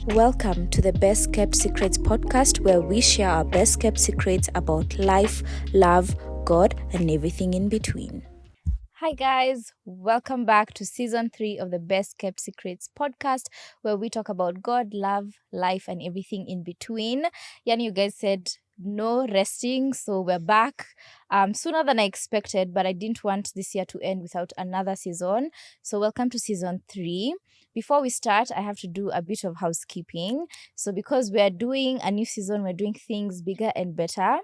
Welcome to the Best Kept Secrets podcast, where we share our best kept secrets about life, love, God, and everything in between. Hi guys, welcome back to season 3 of the Best Kept Secrets podcast, where we talk about God, love, life, and everything in between. Yani, you guys said no resting, so we're back sooner than I expected, but I didn't want this year to end without another season. So welcome to season 3. Before we start, I have to do a bit of housekeeping. So because we're doing a new season, we're doing things bigger and better.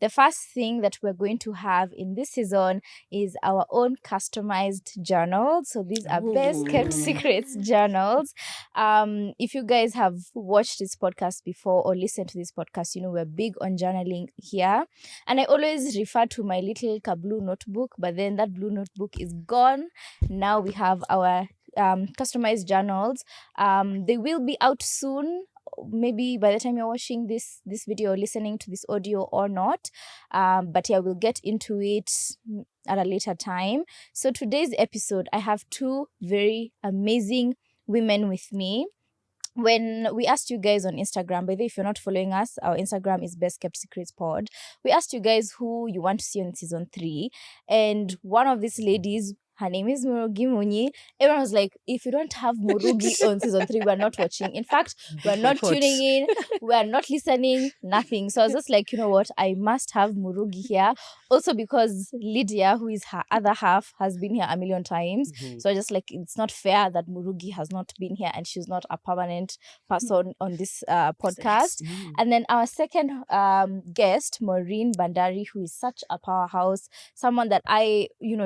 The first thing that we're going to have in this season is our own customized journals. So these are best kept secrets journals. If you guys have watched this podcast before or listened to this podcast, you know we're big on journaling here. And I always refer to my little blue notebook, but then that blue notebook is gone. Now we have our customized journals. They will be out soon, maybe by the time you're watching this video or listening to this audio or not, but yeah, we'll get into it at a later time. So today's episode, I have two very amazing women with me. When we asked you guys on Instagram, by the way, if you're not following us, our Instagram is Best Kept Secrets Pod. We asked you guys who you want to see on season 3, and one of these ladies, her name is Murugi Munyi. Everyone was like, if you don't have Murugi on season 3, we're not watching. In fact, we're not tuning in, we're not listening, nothing. So I was just like, you know what, I must have Murugi here. Also because Lydia, who is her other half, has been here a million times. So I just like, it's not fair that Murugi has not been here and she's not a permanent person on this podcast. And then our second guest, Maureen Bandari, who is such a powerhouse, someone that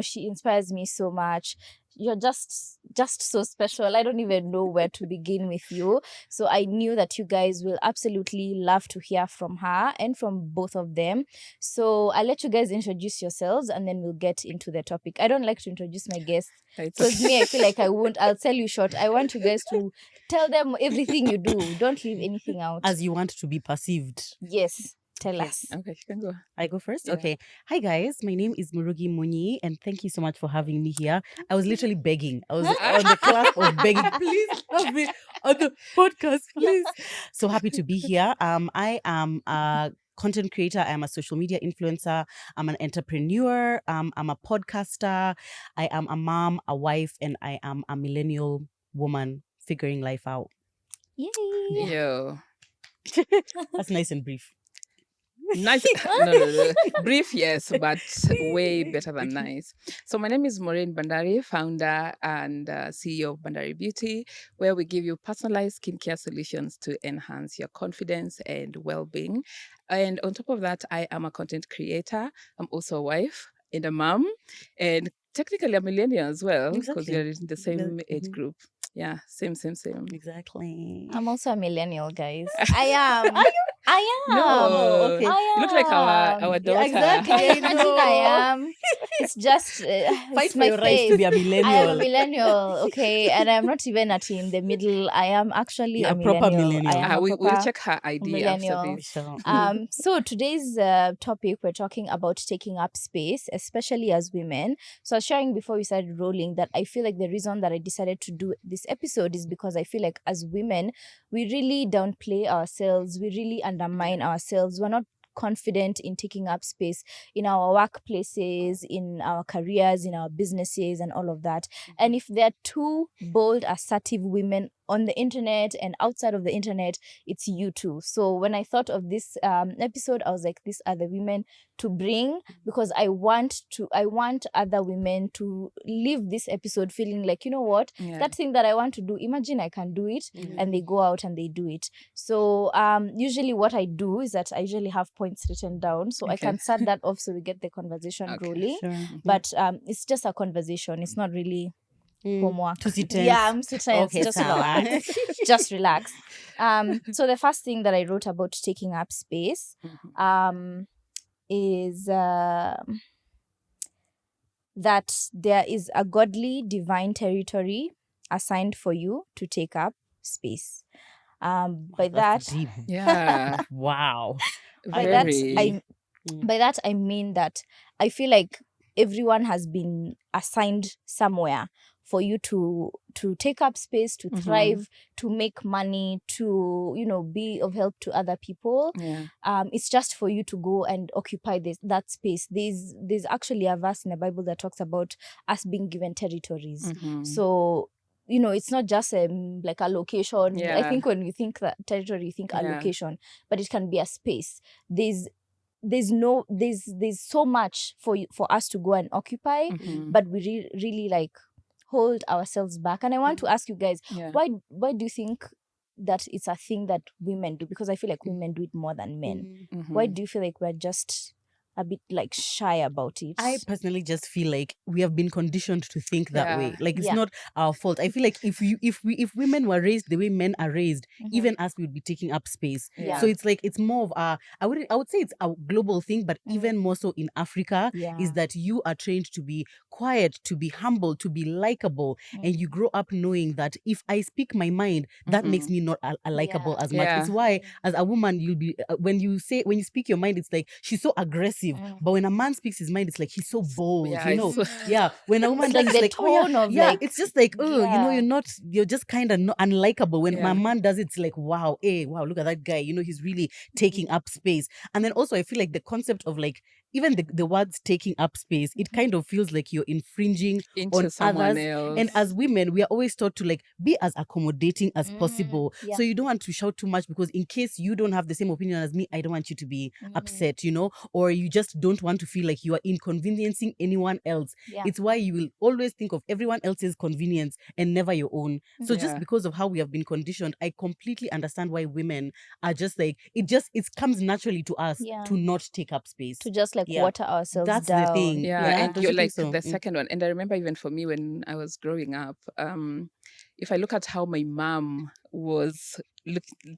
she inspires me so much. You're just so special. I don't even know where to begin with you. So I knew that you guys will absolutely love to hear from her and from both of them. So I'll let you guys introduce yourselves and then we'll get into the topic. I don't like to introduce my guests because me, I feel like I won't. I'll tell you short. I want you guys to tell them everything you do. Don't leave anything out. As you want to be perceived. Yes. Tell us. Okay, you can go. I go first? Yeah. Okay. Hi, guys. My name is Murugi Munyi, and thank you so much for having me here. I was literally begging. I was on the clasp of begging. Please have me on the podcast, please. So happy to be here. I am a content creator. I am a social media influencer. I'm an entrepreneur. I'm a podcaster. I am a mom, a wife, and I am a millennial woman figuring life out. Yay. Yo. That's nice and brief. Nice. No. Brief, yes, but way better than nice. So my name is Maureen Bandari, founder and CEO of Bandari Beauty, where we give you personalized skincare solutions to enhance your confidence and well-being. And on top of that, I am a content creator. I'm also a wife and a mom, and technically a millennial as well, because we are in the same age group. Yeah, same. Exactly. I'm also a millennial, guys. I am. I am. No, okay. You look like our daughter. Exactly. Imagine I am. It's just Fight it's for my your rights face. to be a I am a millennial. millennial, okay, and I'm not even in the middle. I am actually You're a a proper millennial. I millennial. am a We'll proper check her ID millennial. after this. Sure. So today's topic, we're talking about taking up space, especially as women. So I was sharing before we started rolling that I feel like the reason that I decided to do this episode is because I feel like as women, we really downplay ourselves. We really undermine ourselves. We're not confident in taking up space in our workplaces, in our careers, in our businesses, and all of that. And if there are two bold, assertive women on the internet and outside of the internet, it's you too. So when I thought of this episode, I was like, these are the women to bring, because I want other women to leave this episode feeling like, you know what, that thing that I want to do, imagine I can do it, and they go out and they do it. So usually what I do is that I usually have points written down, so I can start that off so we get the conversation rolling. Sure. But it's just a conversation. It's not really homework. To sit tense. Yeah, I'm too tense. Okay, just sawa. relax. Just relax. So the first thing that I wrote about taking up space is that there is a godly divine territory assigned for you to take up space. By That's that, deep. Yeah. Wow. by Very. that I mean that I feel like everyone has been assigned somewhere for you to take up space, to thrive, to make money, to, you know, be of help to other people. It's just for you to go and occupy that space. There's actually a verse in the Bible that talks about us being given territories. So, you know, it's not just like a location. I think when you think that territory, you think a location, but it can be a space. There's so much for us to go and occupy, but we really like hold ourselves back. And I want to ask you guys, why do you think that it's a thing that women do? Because I feel like women do it more than men. Why do you feel like we're just a bit like shy about it? I personally just feel like we have been conditioned to think that way. Like it's not our fault. I feel like if women were raised the way men are raised, even us, we would be taking up space. So it's like it's more of I would say it's a global thing, but even more so in Africa, is that you are trained to be quiet, to be humble, to be likable, and you grow up knowing that if I speak my mind, that makes me not a likable as much. It's why as a woman you'll be when you speak your mind, it's like she's so aggressive. But when a man speaks his mind, it's like he's so bold, you know. When a woman does, like it's like, it's just like, you know, you're just kind of unlikable. When my man does it, it's like, wow, look at that guy, you know, he's really taking up space. And then also I feel like the concept of like, even the words taking up space, it kind of feels like you're infringing into on someone others. else. And as women, we are always taught to like be as accommodating as possible. So you don't want to shout too much, because in case you don't have the same opinion as me, I don't want you to be upset, you know, or you just don't want to feel like you are inconveniencing anyone else. It's why you will always think of everyone else's convenience and never your own. So just because of how we have been conditioned, I completely understand why women are just like, it comes naturally to us to not take up space, to just like water ourselves That's down. the thing. And Don't you're you think like so? the second one. And I remember even for me when I was growing up, if I look at how my mom was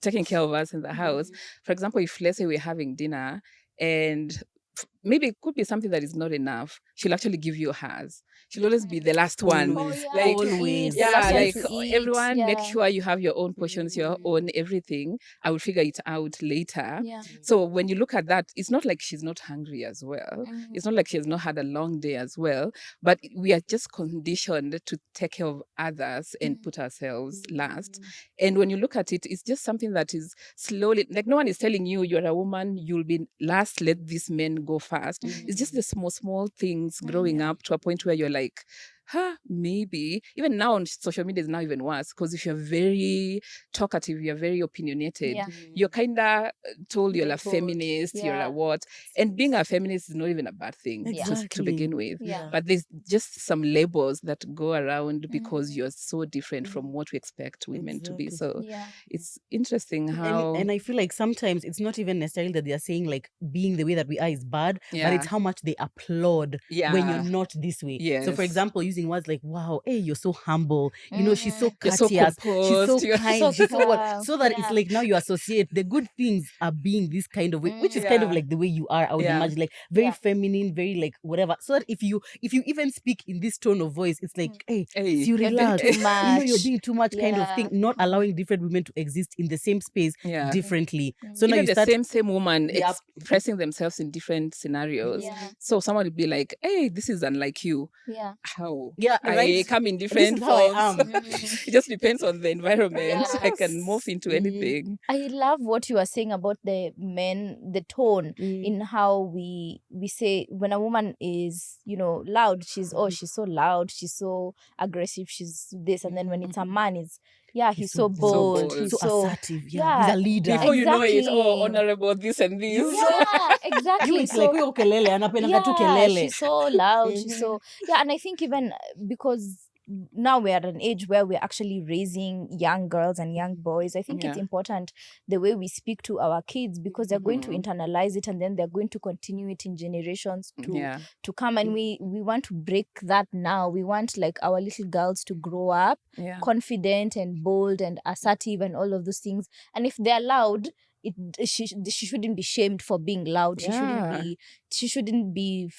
taking care of us in the house, for example, if let's say we're having dinner and maybe it could be something that is not enough, she'll actually give you hers. She'll always be the last one. Always. Like, Always. like to eat. everyone, make sure you have your own portions, your own everything. I will figure it out later. So when you look at that, it's not like she's not hungry as well. It's not like she has not had a long day as well. But we are just conditioned to take care of others and put ourselves last. And when you look at it, it's just something that is slowly, like no one is telling you you're a woman, you'll be last, let these men go fast. It's just the small things growing up to a point where you're like, maybe. Even now on social media is now even worse, because if you're very talkative, you're very opinionated, you're kind of told you're a feminist, you're a what. And being a feminist is not even a bad thing to begin with. But there's just some labels that go around because you're so different from what we expect women to be. So it's interesting how... And I feel like sometimes it's not even necessarily that they're saying like being the way that we are is bad, but it's how much they applaud when you're not this way. So for example, using words like, wow, hey, you're so humble, you know, she's so courteous, she's so kind, she's so what, so that it's like now you associate the good things are being this kind of way, which is kind of like the way you are, I would imagine, like very feminine, very like whatever. So that if you even speak in this tone of voice, it's like, hey, you relax, you know, you're doing too much kind of thing, not allowing different women to exist in the same space differently. So now even you the start same woman expressing themselves in different scenarios. So someone would be like, hey, this is unlike you. How? I come in different forms. It just depends on the environment. I can morph into anything. I love what you are saying about the men, the tone in how we say when a woman is, you know, loud, she's so loud, she's so aggressive, she's this, and then when it's a man, it's he's so bold, he's so assertive, he's a leader. Before you know it, honorable this and this. Exactly. It's like kelele, anapenda tu kelele. She's so loud, she's so and I think even because now we're at an age where we're actually raising young girls and young boys, I think it's important the way we speak to our kids, because they're going to internalize it and then they're going to continue it in generations to come. And we want to break that now. We want like our little girls to grow up confident and bold and assertive and all of those things. And if they're loud, she shouldn't be shamed for being loud. She shouldn't be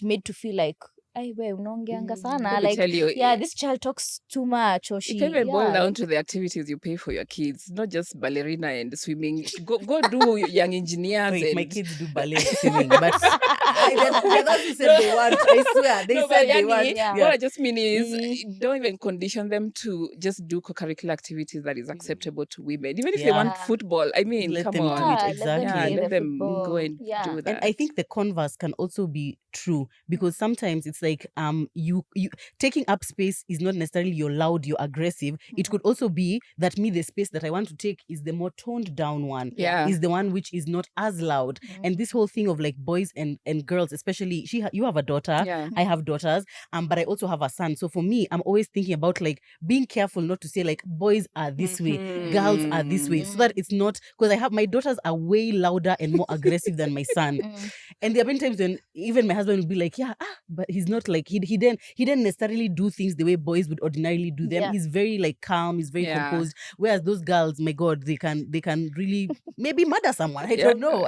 made to feel like ai we unaongeanga sana, Let me like tell you, yeah, this child talks too much, or it she can even boil yeah, down like, to the activities you pay for your kids, not just ballerina and swimming. Go do young engineers. Wait, and my kids do ballet and swimming, but they're those who said they want. I swear, they No, but said they want. yeah. what I just mean is, Mm. don't even condition them to just do co-curricular activities that is acceptable to women. Even if they Yeah. want football, I mean, Let come them do on. it. Yeah, Exactly. Let the them go football. and Yeah. do that. And I think the converse can also be true, because sometimes it's like you taking up space is not necessarily you're loud, you're aggressive. It could also be that the space that I want to take is the more toned down one. Yeah. Is the one which is not as loud. And this whole thing of like boys and girls, especially you have a daughter, Yeah. I have daughters, but I also have a son. So for me, I'm always thinking about like being careful not to say like boys are this way, girls are this way, so that it's not, because I have my daughters are way louder and more aggressive than my son. And there have been times when even my husband will be like, yeah, but he's not like he didn't necessarily do things the way boys would ordinarily do them. Yeah. He's very like calm, he's very Yeah. composed. Whereas those girls, my God, they can really maybe murder someone. I don't know.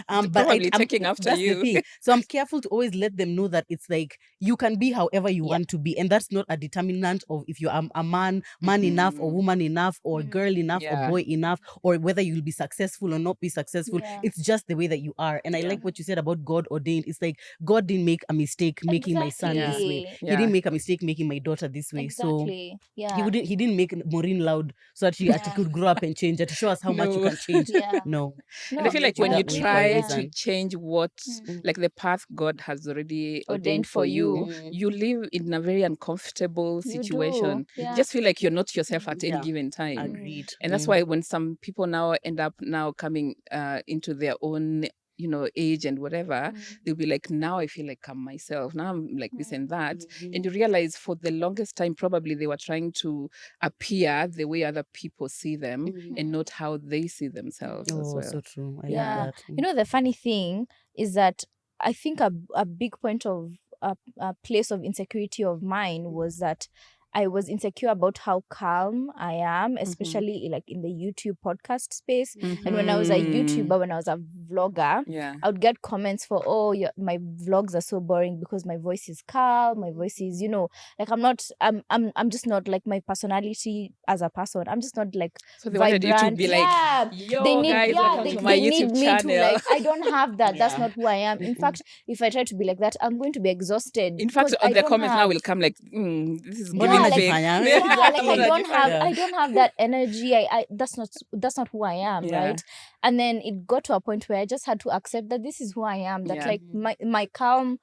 But Probably I'm taking after that's you. the thing. So I'm careful to always let them know that it's like you can be however you want to be, and that's not a determinant of if you're a man enough, or woman enough, or girl enough, or Yeah. boy enough, or whether you'll be successful or not be successful. Yeah. It's just the way that you are. And I like what you said about God ordained. It's like God didn't make a mistake making my son this way. Exactly. He Yeah. didn't make a mistake making my daughter this way. Exactly. So Yeah. he didn't make Maureen loud so that she could grow up and change, to show us how much you No. can change. Yeah. No. And I feel like you when that you way for a try to reason. change what, like the path God has already ordained for you, you. you live in a very uncomfortable You do, situation. yeah. You just feel like you're not yourself at any Yeah. given time. Agreed. And that's why when some people now end up coming into their own age and whatever, they'll be like, now I feel like I'm myself, now I'm like this and that. And you realize for the longest time probably they were trying to appear the way other people see them and not how they see themselves as Oh, well. so true. I Yeah. love that. You know, the funny thing is that I think a big point of a place of insecurity of mine was that I was insecure about how calm I am, especially like in the YouTube podcast space. And when I was a YouTuber, when I was a vlogger, Yeah. I would get comments for, oh, my vlogs are so boring because my voice is calm, my voice is, like I'm just not like my personality as a person. I'm just not like So they wanted you to vibrant. be like, Yeah. yo, They need, guys, welcome to my they need YouTube me channel. to like, I don't have that. That's Yeah. not who I am. In fact, if I try to be like that, I'm going to be exhausted. In fact, because I the don't comments now have- will come like, this is Mbona giving like- fake. unajifanya? yeah, like I Mbona don't have unajifanya? I don't have that energy. I that's not who I am, Yeah. right? And then it got to a point where I just had to accept that this is who I am. That Yeah. like my calm,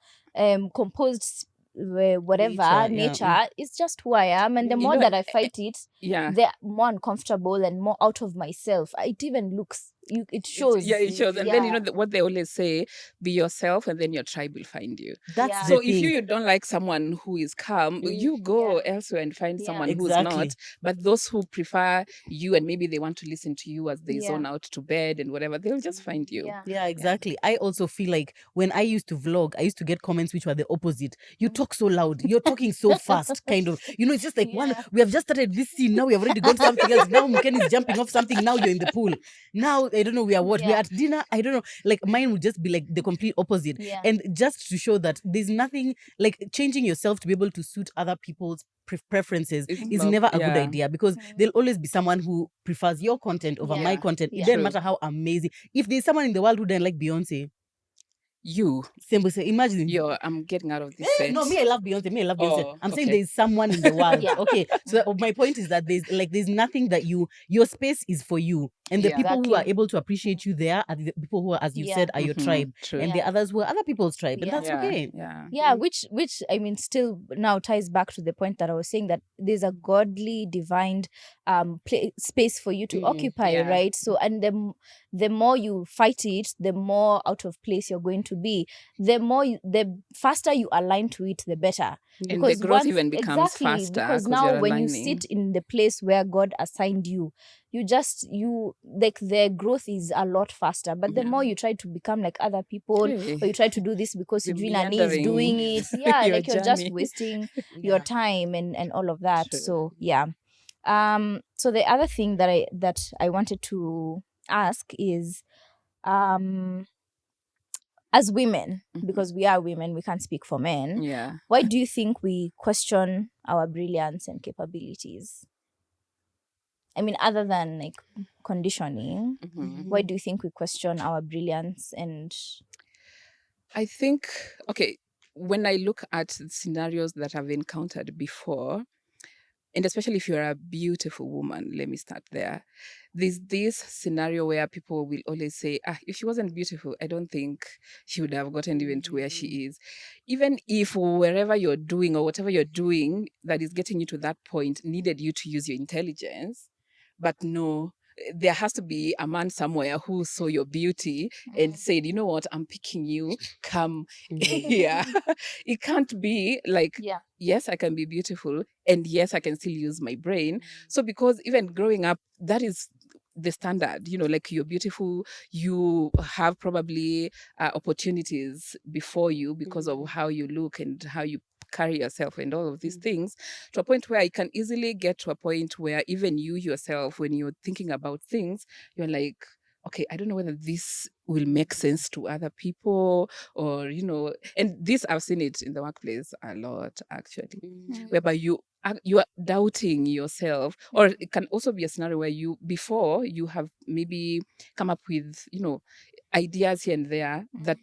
composed whatever Nature, yeah. nature is just who I am. And the You more know, that I fight it, Yeah. the more uncomfortable and more out of myself. It even looks it shows. Yeah, it shows. And then you Yeah. know what they always say, be yourself and then your tribe will find you. That's Yeah. the So thing. if you don't like someone who is calm, you go elsewhere and find Yeah. someone who's Exactly. not. But those who prefer you and maybe they want to listen to you as they Yeah. zone out to bed and whatever, they'll just find you. Yeah. Yeah, exactly. I also feel like when I used to vlog, I used to get comments which were the opposite. You talk so loud, you're talking so fast, kind of. It's just like we have just started this scene, now we have already gone to something else. Now Muken is jumping off something, now you're in the pool. Now, I don't know, we are what? We're Yeah. at dinner, I don't know. Like mine would just be like the complete opposite. Yeah. And just to show that there's nothing like changing yourself to be able to suit other people's preferences is not- never a good yeah. idea, because there'll always be someone who prefers your content over my Yeah. content. Yeah. It doesn't True. matter how amazing. If there's someone in the world who doesn't like Beyonce, You, say, imagine. I'm getting out of this set. No, me, I love Beyonce. Me, I love Beyonce. Oh, I'm saying okay. there's someone in the world. Yeah. Okay. So my point is that there's nothing that your space is for you. And the Yeah. people who are Exactly. able to appreciate you there are the people who are, as you Yeah. said, are your tribe. True. And Yeah. the others who are other people's tribe. And Yeah. that's Yeah. okay. Yeah. Yeah, which I mean still now ties back to the point that I was saying, that there's a godly divined space for you to occupy, yeah. right? So and the more you fight it, the more out of place you're going to be. The faster you align to it, the better. And the growth even becomes faster because 'cause now you're when you aligning. sit in the place where God assigned you, you like the growth is a lot faster. But the more you try to become like other people, Hey. or you try to do this because The Eugene is meandering doing it, yeah, your like you're just journey. wasting your time and all of that. True. So yeah. So the other thing that I wanted to ask is as women, Mhm. because we are women, we can't speak for men. Yeah. Why do you think we question our brilliance and capabilities? I mean, other than like conditioning, Mhm. why do you think we question our brilliance and I think, okay, when I look at scenarios that I've encountered before, and especially if you're a beautiful woman, let me start there. There's this scenario where people will always say, if she wasn't beautiful, I don't think she would have gotten even to where she is. Even if wherever you're doing or whatever you're doing that is getting you to that point needed you to use your intelligence, but no, there has to be a man somewhere who saw your beauty and said, you know what, I'm picking you, come here. It can't be like, yeah. yes, I can be beautiful, and yes, I can still use my brain. So because even growing up, that is the standard, like you're beautiful, you have probably opportunities before you because of how you look and how you carry yourself and all of these things, to a point where you can easily get to a point where even you yourself, when you're thinking about things, you're like, okay, I don't know whether this will make sense to other people, or and this, I've seen it in the workplace a lot actually, whereby you are doubting yourself. Or it can also be a scenario where before you have maybe come up with ideas here and there that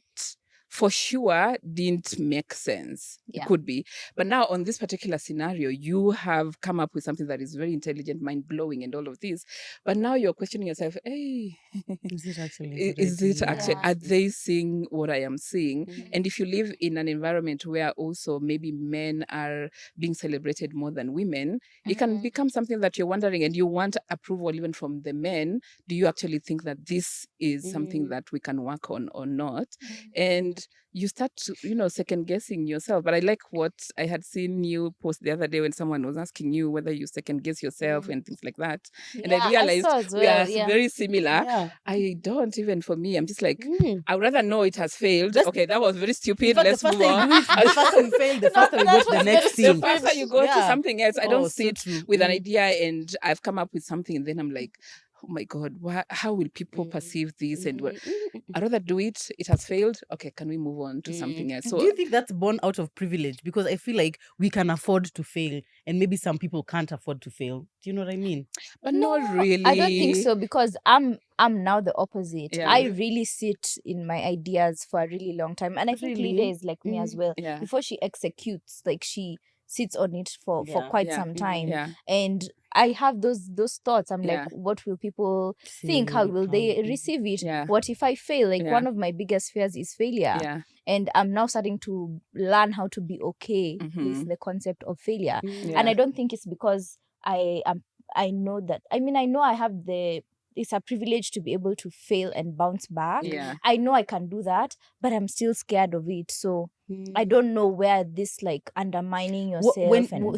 for sure didn't make sense. Yeah. It could be. But now on this particular scenario, you have come up with something that is very intelligent, mind-blowing and all of this. But now you're questioning yourself, hey, Is it actually? is it actually, Yeah. are they seeing what I am seeing? And if you live in an environment where also maybe men are being celebrated more than women, it can become something that you're wondering, and you want approval even from the men. Do you actually think that this is something that we can work on or not? And you start to, second guessing yourself. But I like what I had seen you post the other day when someone was asking you whether you second guess yourself and things like that. And I Yeah, I realized saw as we well, are yeah. very similar. Yeah. I don't even, for me, I'm just like, I would rather know it has failed. Okay, that was very In stupid. fact, the Let's move faster you on. do it, the faster we fail, the faster we go that to the was next very The thing. faster you go to Yeah. something else. I Oh, don't so sit true. with an idea and I've come up with something, and then I'm like, oh my God, how will people perceive this? And I'd rather do it. It has failed. Okay, can we move on to something else? Do So you think that's born out of privilege? Because I feel like we can afford to fail, and maybe some people can't afford to fail. Do you know what I mean? but not really. I don't think so, because I'm now the opposite. Yeah. I really sit in my ideas for a really long time, and I think Really? Lida is like me as well. Yeah. Before she executes, like she sits on it for Yeah. quite Yeah. some time, Yeah. and I have those thoughts. I'm Yeah. like, what will people Say, think? How will they how- receive it? Yeah. What if I fail? Like Yeah. one of my biggest fears is failure. Yeah. And I'm now starting to learn how to be okay with the concept of failure. And I don't think it's because I know that. I mean, I know I have it's a privilege to be able to fail and bounce back. Yeah. I know I can do that, but I'm still scared of it. So I don't know where this like undermining yourself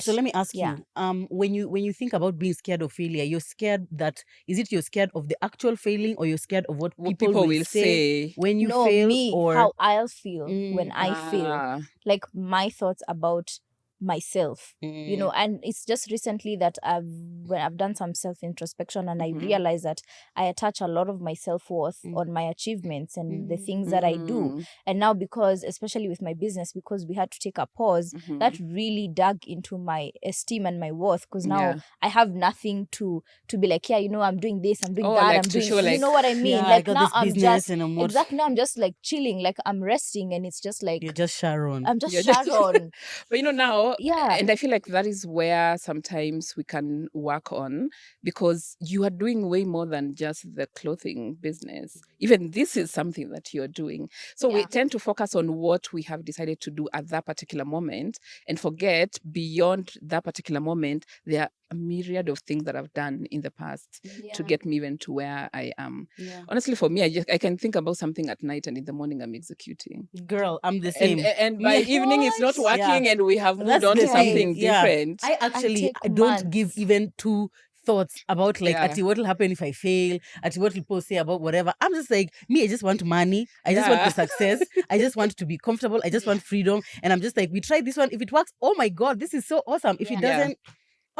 So let me ask yeah. you, when you think about being scared of failure, you're scared that, is it you're scared of the actual failing, or you're scared of what people will say when you no, fail, me, or how I'll feel when I fail, Ah. like my thoughts about myself, and it's just recently that when I've done some self introspection, and I realized that I attach a lot of my self-worth on my achievements and the things that I do. And now, because especially with my business, because we had to take a pause, that really dug into my esteem and my worth, because now Yeah. I have nothing to be like, yeah, I'm doing this, I'm doing Oh, that, like I'm to doing, show, you like, know what I mean? yeah, I Like got now this I'm business just and I'm what- exactly, now I'm just like chilling, like I'm resting, and it's just like you're just Sharon. I'm just You're just- Sharon. But now, Yeah. and I feel like that is where sometimes we can work on, because you are doing way more than just the clothing business. Even this is something that you're doing. So we Yeah. tend to focus on what we have decided to do at that particular moment and forget beyond that particular moment, there are a myriad of things that I've done in the past to get me even to where I am. Yeah. Honestly, for me, I can think about something at night, and in the morning I'm executing. Girl, I'm the same. And by Yeah. evening it's not What? working, and we have moved That's on the to thing. something Yeah. different. I actually take don't give months. even two thoughts about like Yeah. at what will happen if I fail, at what will people say about whatever. I'm just like, me, I just want money, I just want the success, I just want to be comfortable, I just want freedom. And I'm just like, we tried this one. If it works, oh my God, this is so awesome. If it Yeah. doesn't,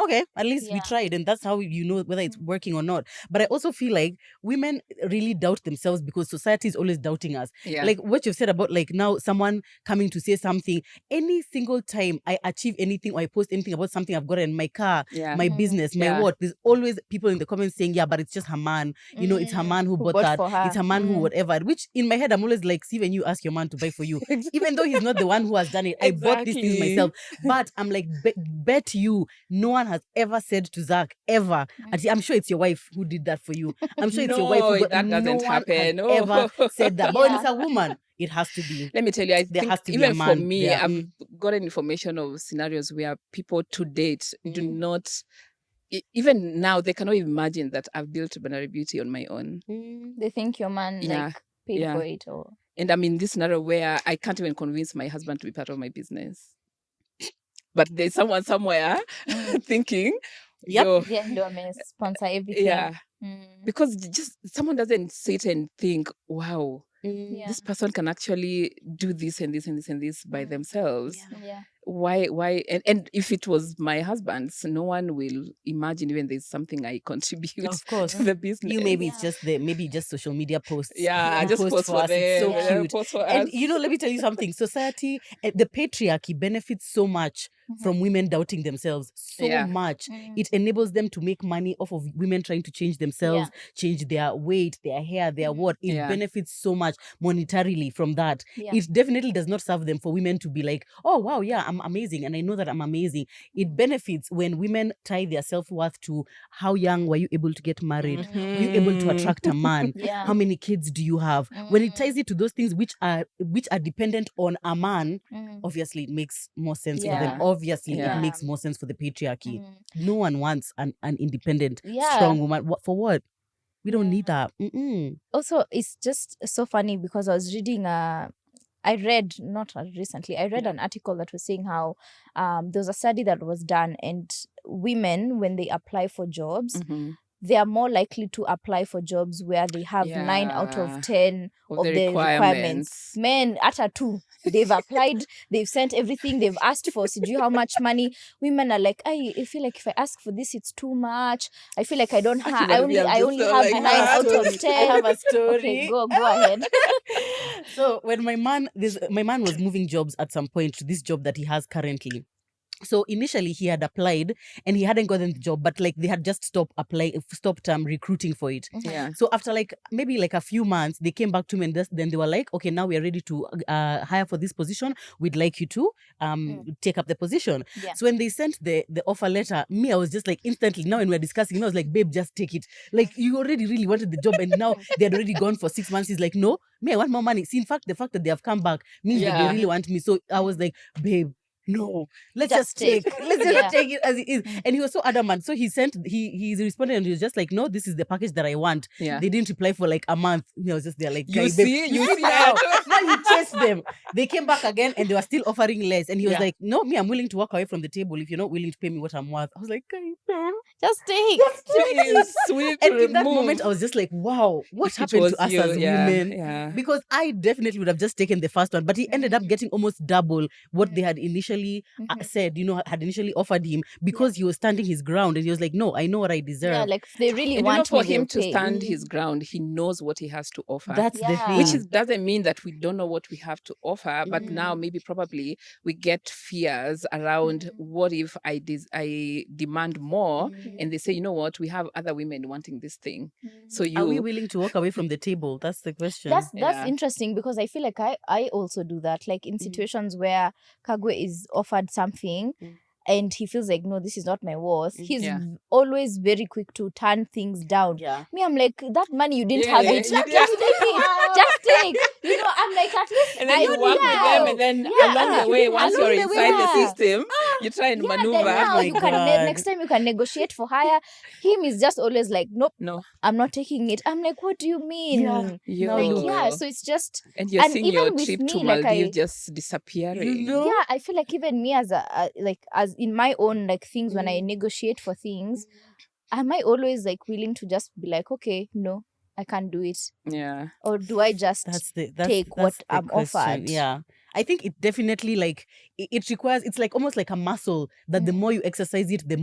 okay, at least we Yeah. tried, and that's how you know whether it's working or not. But I also feel like women really doubt themselves because society is always doubting us. Yeah. Like what you've said about like now someone coming to say something. Any single time I achieve anything or I post anything about something I've got in my car, Yeah. my business, my Yeah. what, there's always people in the comments saying, yeah, but it's just her man. You know, it's her man who bought that. for her. It's her man who whatever. Which in my head I'm always like, see, when you ask your man to buy for you, even though he's not the one who has done it, I bought these things Exactly. myself. But I'm like, bet you no one has ever said to Zach ever. And I'm sure it's your wife who did that for you. I'm sure it's your wife who No, got, that no doesn't one has happen. ever said that. But when it's Yeah. a woman, it has to be. Let me tell you, I There think has to be a even for man me, there. I've gotten information of scenarios where people to date do not, even now, they cannot imagine that I've built Bandari Beauty on my own. They think your man Yeah. like paid Yeah. for it or And I'm in this scenario where I can't even convince my husband to be part of my business. But there's someone somewhere thinking, Yep. yo, yeah, ndo sponsor everything. yeah, Mm. because just someone doesn't sit and think, wow, Yeah. this person can actually do this and this and this and this by themselves. Yeah. Why and if it was my husband's, no one will imagine even there's something I contribute Of course. to the business. You maybe it's just maybe just social media posts. Yeah, I You just post for us. It's so them, cute. post for And us. you know, let me tell you something. Society, the patriarchy benefits so much from women doubting themselves. So Yeah. much. It enables them to make money off of women trying to change themselves, change their weight, their hair, their what. It Yeah. benefits so much monetarily from that. Yeah. It definitely does not serve them for women to be like, oh wow, yeah, I'm amazing and I know that I'm amazing. It benefits when women tie their self-worth to how young were you able to get married? Were you able to attract a man? Yeah. How many kids do you have? When it ties it to those things which are dependent on a man, obviously it makes more sense for them. Yeah. Obviously Yeah. it makes more sense for the patriarchy. No one wants an independent, Yeah. strong woman. What for what? We don't need that. Also, it's just so funny because I was reading I read not recently. I read an article that was saying how there was a study that was done, and women, when they apply for jobs, they are more likely to apply for jobs where they have 9 out Yeah. of 10 of the the requirements. Men at a 2, they've applied, they've sent everything, they've asked for do you how much money. Women are like, I feel like if I ask for this, it's too much. I feel like I don't have. I only have like 9 that. out of 10. I have a story. Okay, go ahead. So when my man was moving jobs at some point to this job that he has currently. So initially he had applied and he hadn't gotten the job, but like they had just stopped recruiting for it. Yeah. So after like maybe like a few months, they came back to me and then they were like, okay, now we are ready to hire for this position. We'd like you to take up the position. Yeah. So when they sent the offer letter, I was just like instantly, now when we're discussing, I was like, babe, just take it. Like you already really wanted the job and now they had already gone for 6 months. He's like, no, I want more money. See, in fact, the fact that they have come back means that they really want me. So I was like, babe, no, let's just take it as it is. And he was so adamant. So he responded and he was just like, no, this is the package that I want. Yeah. They didn't reply for like a month. He was just there like, You babe, see now. Now he chased them. They came back again and they were still offering less. And he was like, no, I'm willing to walk away from the table if you're not willing to pay me what I'm worth. I was like, Just take. Sweet and in that remove. moment, I was just like, wow, what It happened was to us you, as yeah, women? yeah. Because I definitely would have just taken the first one, but he ended up getting almost double what they had initially said, had initially offered him because he was standing his ground and he was like, no, I know what I deserve. Yeah, like if they really And want for me, him they'll to pay. stand his ground, he knows what he has to offer. That's the thing. Which doesn't mean that we don't know what we have to offer, but now probably we get fears around what if I demand more and they say, you know what, we have other women wanting this thing. So Are we willing to walk away from the table? That's the question. That's interesting because I feel like I also do that. Like in situations where Kagwe is offered something and he feels like, no, this is not my worth. He's always very quick to turn things down. Yeah. Me, I'm like, that money you didn't have it. you Just didn't. take it. Just take. You know, I'm like, at least And then you work with them, and then along the way, once you're Along the way, inside the system, you try and maneuver. Then now my you can God. next time you can negotiate for higher. Him is just always like, nope, No, I'm not taking it. I'm like, what do you mean? Yeah. Like, Yo. yeah, so it's just, and you're and seeing even your with trip me, to like, Maldives just disappearing. yeah, I feel like even me as as in my own like things when I negotiate for things, am I always like willing to just be like, okay, no, I can't do it, Yeah. or do I just take what I'm question. offered? Yeah. I think it definitely like it requires, it's like almost like a muscle that the more you exercise it, the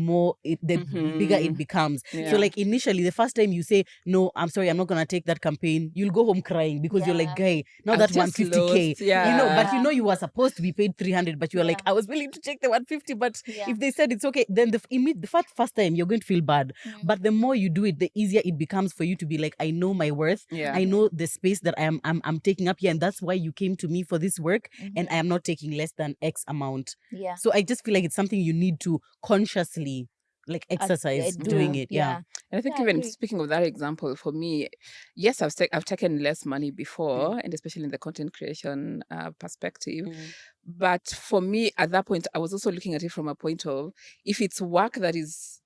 bigger it becomes. Yeah. So like initially, the first time you say, no, I'm sorry, I'm not gonna take that campaign, you'll go home crying because you're like, guy, now I've that just 150K, lost, yeah. you know, but you know you were supposed to be paid 300, but you're like, I was willing to take the 150, but if they said it's okay, then the first time you're going to feel bad. But the more you do it, the easier it becomes for you to be like, I know my worth. Yeah. I know the space that I'm taking up here, and that's why you came to me for this work, and I am not taking less than X amount. Yeah. So I just feel like it's something you need to consciously like exercise doing it. Yeah. And I think Yeah, I even agree. speaking of that example, for me, yes, I've taken less money before, and especially in the content creation perspective. But for me, at that point, I was also looking at it from a point of, if it's work that is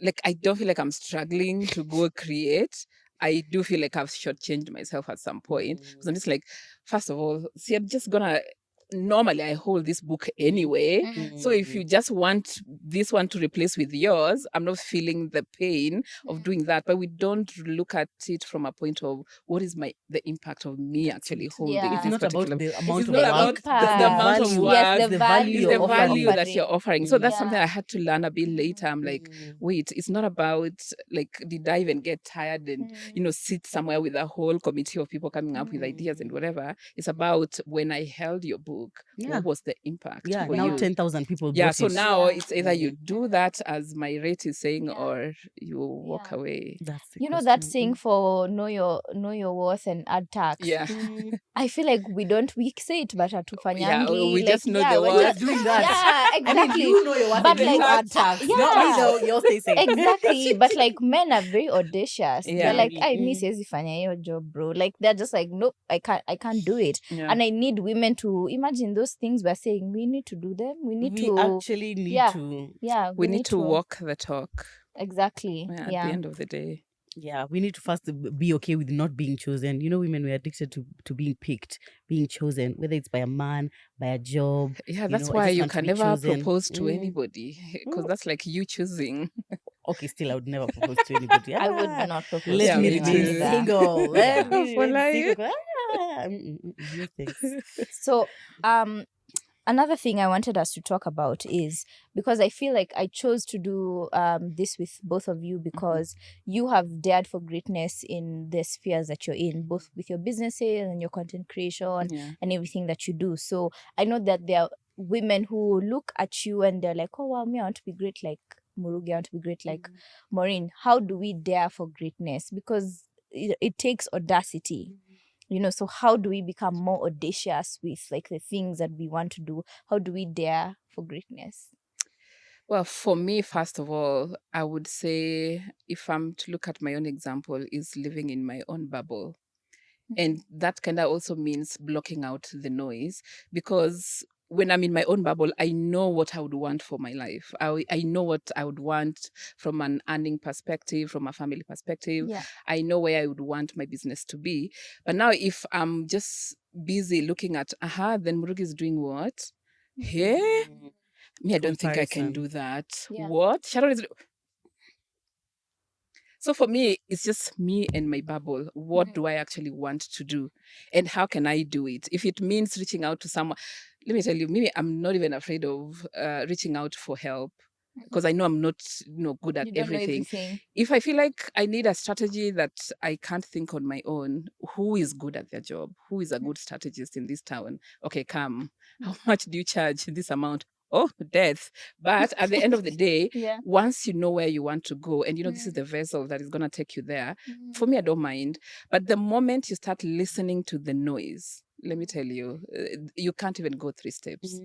like, I don't feel like I'm struggling to go create, I do feel like I've shortchanged myself at some point. Because I'm just like, first of all, see, I'm just gonna, normally I hold this book anyway. So if you just want this one to replace with yours, I'm not feeling the pain of doing that. But we don't look at it from a point of, what is the impact of me actually holding It's this not about particular. the amount It's of not work. about It's the amount of value. work. Yes, It's the value It's you're the value offering. that you're offering. So that's something Yeah. I had to learn a bit later. I'm like, wait, it's not about like, did I even get tired and sit somewhere with a whole committee of people coming up with ideas and whatever. It's about, when I held your book, what was the impact for now you? 10,000 people Yeah, bought so it. now it's either you do that as my rate is saying, or you walk away. That's the You know question. that saying for know your worth and add tax. Yeah. I feel like we say it, but hatufanyangi. We like, just know yeah, the we're worth. just doing that. Yeah, exactly. I mean, you know your worth, But and like, you add tax. yeah. Not me though, you'll stay safe. Exactly. But like, men are very audacious. Yeah. They're like, I miss siwezi fanya hiyo job, bro. Like, they're just like, nope, I can't do it. Yeah. And I need women to imagine those things we're saying. We need to do them. We actually need to. Yeah, we need to walk the talk. Exactly. At the end of the day. Yeah, we need to first be okay with not being chosen. You know, women, we're addicted to being picked, being chosen, whether it's by a man, by a job. Yeah, that's why you can never propose to anybody, because that's like you choosing. Okay, still, I would never propose to anybody. I would not propose Let to me anyone remain either. single. Let me For remain life. single. No thanks. So, another thing I wanted us to talk about is, because I feel like I chose to do this with both of you because you have dared for greatness in the spheres that you're in, both with your businesses and your content creation and everything that you do. So I know that there are women who look at you and they're like, oh, wow, me, I want to be great like Murugi, I want to be great like Maureen. How do we dare for greatness? Because it takes audacity. So how do we become more audacious with like the things that we want to do? How do we dare for greatness? Well, for me, first of all, I would say, if I'm to look at my own example, is living in my own bubble. And that kind of also means blocking out the noise, because when I'm in my own bubble, I know what I would want for my life. I know what I would want from an earning perspective, from a family perspective. Yeah. I know where I would want my business to be. But now if I'm just busy looking at, then Murugi is doing what? Hey? Me, I don't think I can do that. Yeah. What? Sharon is... So for me, it's just me and my bubble. What do I actually want to do? And how can I do it? If it means reaching out to someone, let me tell you, maybe I'm not even afraid of reaching out for help, because I know I'm not good at everything. If I feel like I need a strategy that I can't think on my own, who is good at their job? Who is a good strategist in this town? Okay, come. How much do you charge? This amount. Oh, death. But at the end of the day, once you know where you want to go, and this is the vessel that is going to take you there, for me, I don't mind. But the moment you start listening to the noise, let me tell you, you can't even go 3 steps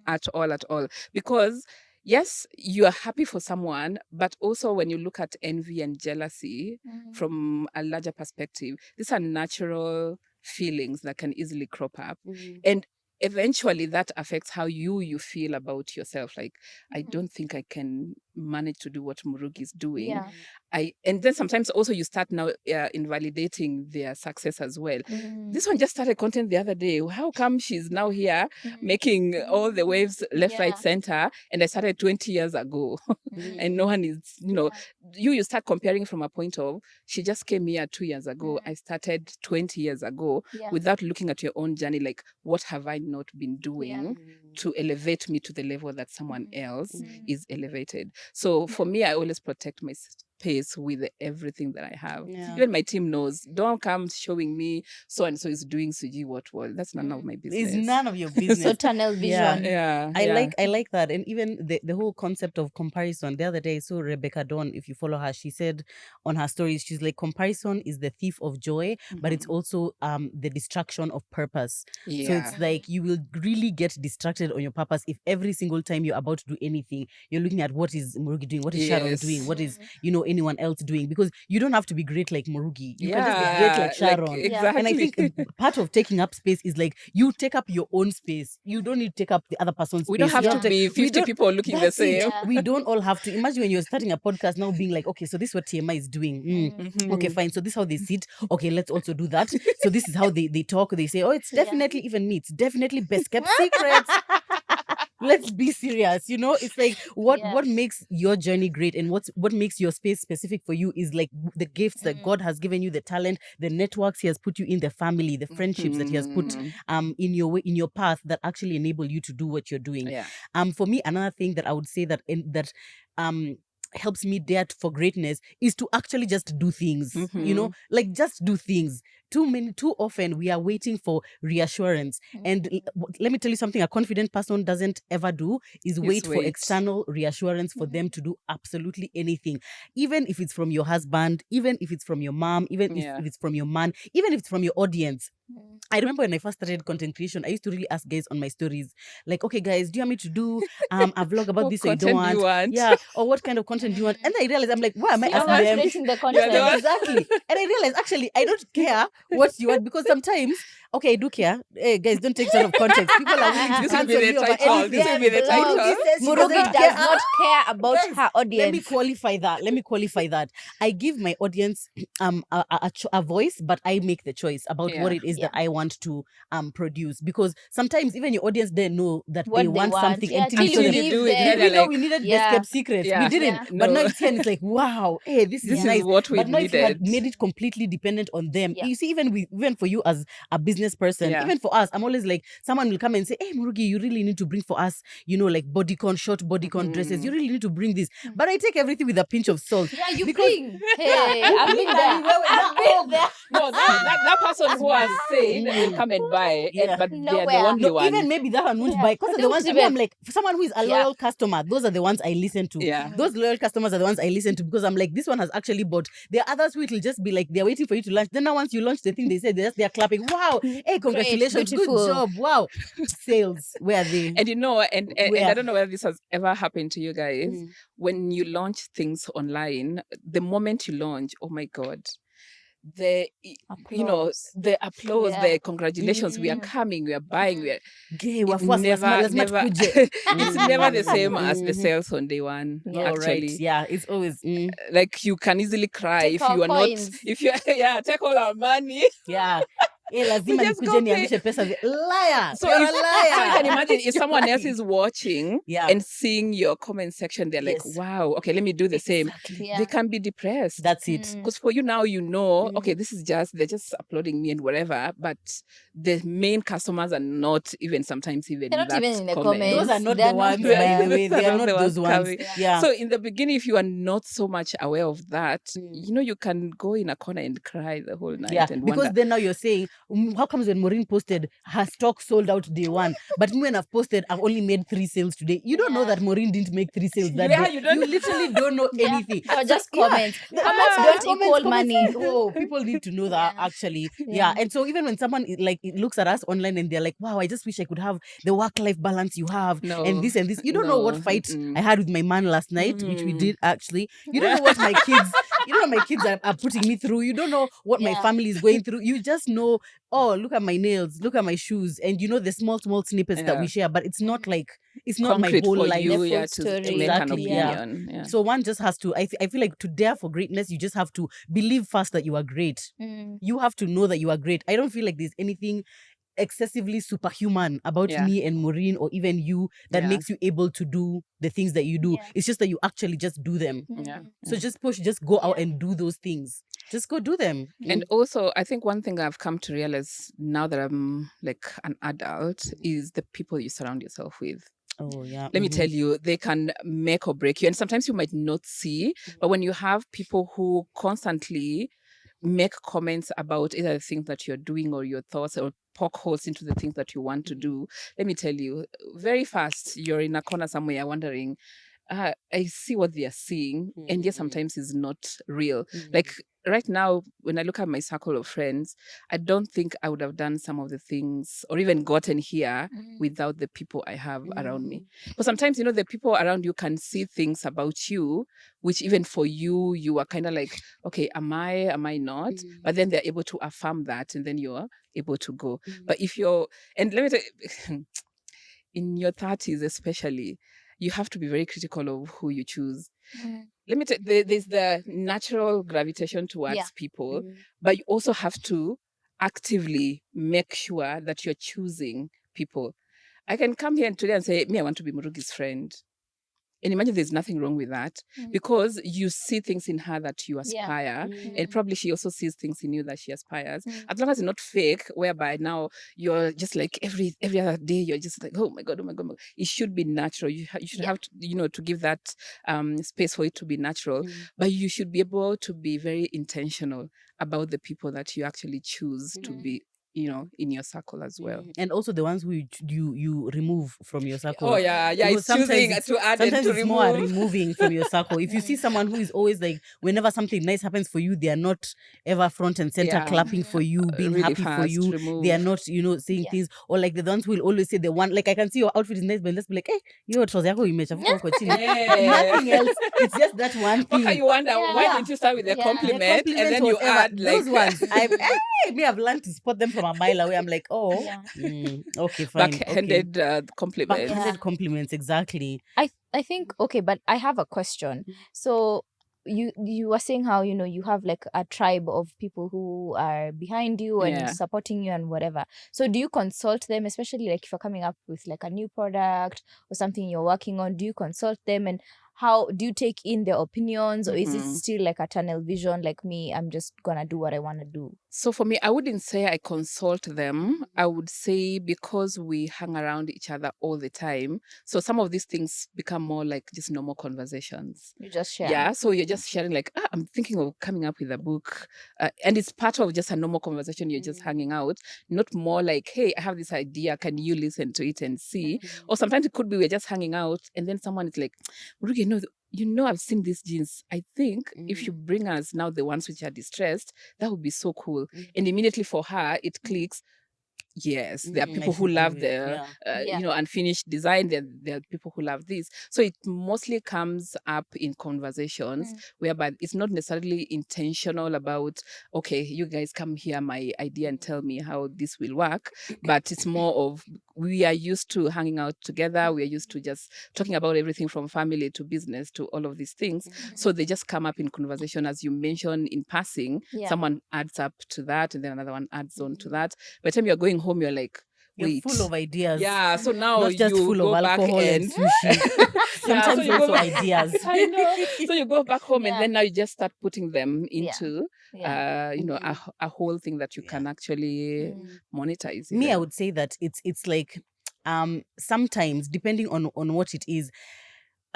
at all. Because yes, you are happy for someone, but also when you look at envy and jealousy from a larger perspective, these are natural feelings that can easily crop up. And eventually that affects how you feel about yourself. Like, I don't think I can manage to do what Murugi is doing. Yeah. And then sometimes also you start now invalidating their success as well. This one just started content the other day. How come she's now here making all the waves left, right, center? And I started 20 years ago. And no one is, you start comparing from a point of, she just came here 2 years ago. I started 20 years ago, without looking at your own journey, like, what have I not been doing to elevate me to the level that someone else is elevated? So for me, I always protect my space with everything that I have. Even my team knows, don't come showing me so and so is doing Suji what. That's none of my business. It's none of your business. So tunnel vision. Yeah. I like that. And even the whole concept of comparison. The other day, so Rebecca Dawn, if you follow her, she said on her stories, she's like, comparison is the thief of joy, but it's also the distraction of purpose. So it's like you will really get distracted on your purpose if every single time you're about to do anything, you're looking at what is Murugi doing, what is Sharon doing, what is anyone else doing, because you don't have to be great like Murugi. You can just be great like Sharon. Exactly. And I think part of taking up space is like you take up your own space. You don't need to take up the other person's space. We don't have to be 50 people looking the same. We don't all have to. Imagine when you're starting a podcast now being like, okay, so this is what TMI is doing. Okay, fine. So this is how they sit. Okay, let's also do that. So this is how they talk. They say, oh, it's definitely even me. It's definitely best kept secrets. Let's be serious. It's like what makes your journey great and what makes your space specific for you is like the gifts that God has given you, the talent, the networks He has put you in, the family, the friendships that He has put in your path that actually enable you to do what you're doing. For me, another thing that I would say that helps me dare for greatness is to actually just do things. Like just do things. Too often we are waiting for reassurance. And let me tell you something a confident person doesn't ever do is wait for external reassurance for them to do absolutely anything. Even if it's from your husband, even if it's from your mom, even if it's from your man, even if it's from your audience. I remember when I first started content creation, I used to really ask guys on my stories, like, okay, guys, do you want me to do a vlog about this or you don't want? Yeah, or what kind of content do you want? And I realized, I'm like, why am I asking them? The content. Exactly. And I realized, actually, I don't care what you want, because sometimes, okay, I do care. Hey, guys, don't take it out of context. People are willing to This will be the title. This will be the title. Murugi does not care about her audience. Let me qualify that. I give my audience a voice, but I make the choice about what it is that I want to produce. Because sometimes even your audience didn't know that they want something until you do it. We know we needed best kept secrets. We didn't. But now it's here and it's like, wow, hey, this is nice. What we but now needed. if you had made it completely dependent on them, you see, even for you as a business person, even for us, I'm always like, someone will come and say, hey, Murugi, you really need to bring for us, like short bodycon dresses. You really need to bring this. But I take everything with a pinch of salt. Yeah, you bring. Hey, I've been there. No, that person who has said will come and buy, but they're the only one. Even maybe that one won't buy, because the ones I'm like, for someone who is a loyal customer, those are the ones I listen to. Those loyal customers are the ones I listen to, because I'm like, this one has actually bought. There are others who it will just be like, they're waiting for you to launch. Then now once you launch the thing, they say they're clapping. Wow, hey, congratulations, good job. Wow, sales. Where are they? And and I don't know whether this has ever happened to you guys. When you launch things online, the moment you launch, oh my God, the applause, the congratulations, we are coming, we are buying, we are it's never the same as the sales on day one. Actually, it's always like you can easily cry take if you are coins. not, if you take all our money. lazima nikuje niamishe pesa. Liar. So you can imagine if someone else is watching and seeing your comment section, they're like, wow, okay, let me do the same. They can be depressed. That's it. Because for you now, okay, this is they're just uploading me and whatever, but the main customers are not even sometimes even they're in not that even in the comment. comments. Those are not the ones, by the way. They are not those ones. So in the beginning, if you are not so much aware of that, you can go in a corner and cry the whole night and because wonder. Then now you're saying, how comes when Maureen posted her stock sold out day one, but when I've posted I've only made 3 sales today? You don't know that Maureen didn't make 3 sales that day. You literally don't know anything. Or just comments. Comments don't equal money. Oh, people need to know that actually. And so even when someone looks at us online and they're like, wow, I just wish I could have the work-life balance you have and this and this. You don't know what fight I had with my man last night, which we did actually. You don't know what my kids are putting me through. You don't know what my family is going through. You just know oh, look at my nails, look at my shoes, and the small snippets that we share, but it's not like it's not my Concrete whole for life. you, The full to story. make an Exactly, yeah. opinion. Yeah. So one just has to, I feel like to dare for greatness, you just have to believe first that you are great. You have to know that you are great. I don't feel like there's anything excessively superhuman about me and Maureen or even you that makes you able to do the things that you do. It's just that you actually just do them. So just go out and do those things. Just go do them. And also, I think one thing I've come to realize now that I'm like an adult is the people you surround yourself with. Oh, yeah. Let me tell you, they can make or break you. And sometimes you might not see, but when you have people who constantly make comments about either the things that you're doing or your thoughts or poke holes into the things that you want to do, let me tell you, very fast, you're in a corner somewhere wondering, I see what they are seeing, and yet sometimes it's not real. Like right now, when I look at my circle of friends, I don't think I would have done some of the things or even gotten here without the people I have around me. But sometimes, the people around you can see things about you, which even for you, you are kind of like, okay, am I not? But then they're able to affirm that, and then you're able to go. But if you're, and let me tell you, in your 30s especially, you have to be very critical of who you choose. Let me tell you, there's the natural gravitation towards people, but you also have to actively make sure that you're choosing people. I can come here today and say, I want to be Murugi's friend. And imagine there's nothing wrong with that because you see things in her that you aspire, and probably she also sees things in you that she aspires. As long as it's not fake, whereby now you're just like every other day you're just like, oh my god. It should be natural. You should have to, to give that space for it to be natural. But you should be able to be very intentional about the people that you actually choose to be, in your circle as well. And also the ones who you remove from your circle. Oh yeah, it's choosing to add and to sometimes it's remove. more removing from your circle. If you see someone who is always like, whenever something nice happens for you, they are not ever front and center clapping for you, being really happy for you. remove. They are not, saying things, or like the ones who will always say the one, like, I can see your outfit is nice, but let's be like, hey, your trousers yako imechafuka huko chini. Nothing else. It's just that one thing. Okay, you wonder why didn't you start with a compliment, and then you add like those ones. I've learned to spot them from a mile away. I'm like, oh, okay, fine. Backhanded compliments. Backhanded compliments, exactly. I think, okay, but I have a question. So you were saying how, you have like a tribe of people who are behind you and supporting you and whatever. So do you consult them, especially like if you're coming up with like a new product or something you're working on? Do you consult them, and how do you take in their opinions, or is it still like a tunnel vision, like me, I'm just gonna do what I want to do? So for me, I wouldn't say I consult them. I would say because we hang around each other all the time, so some of these things become more like just normal conversations. You just share. Yeah, so you're just sharing like, I'm thinking of coming up with a book. And it's part of just a normal conversation. You're just hanging out, not more like, hey, I have this idea. Can you listen to it and see? Or sometimes it could be we're just hanging out and then someone is like, Murugi, I've seen these jeans. I think if you bring us now the ones which are distressed, that would be so cool. And immediately for her, it clicks. Yes, there are people who love the, unfinished design. There are people who love this. So it mostly comes up in conversations whereby it's not necessarily intentional about, okay, you guys come hear my idea and tell me how this will work. But it's more of, we are used to hanging out together. We are used to just talking about everything from family to business to all of these things. So they just come up in conversation, as you mentioned in passing. Someone adds up to that and then another one adds on to that. By the time you're going home, you're like, wait. You're full of ideas. Yeah, so now not just you full go of back alcohol and sushi. Sometimes also ideas. I know. So you go back home and then now you just start putting them into, a whole thing that you can actually monetize. Me, I would say that it's like, sometimes depending on what it is,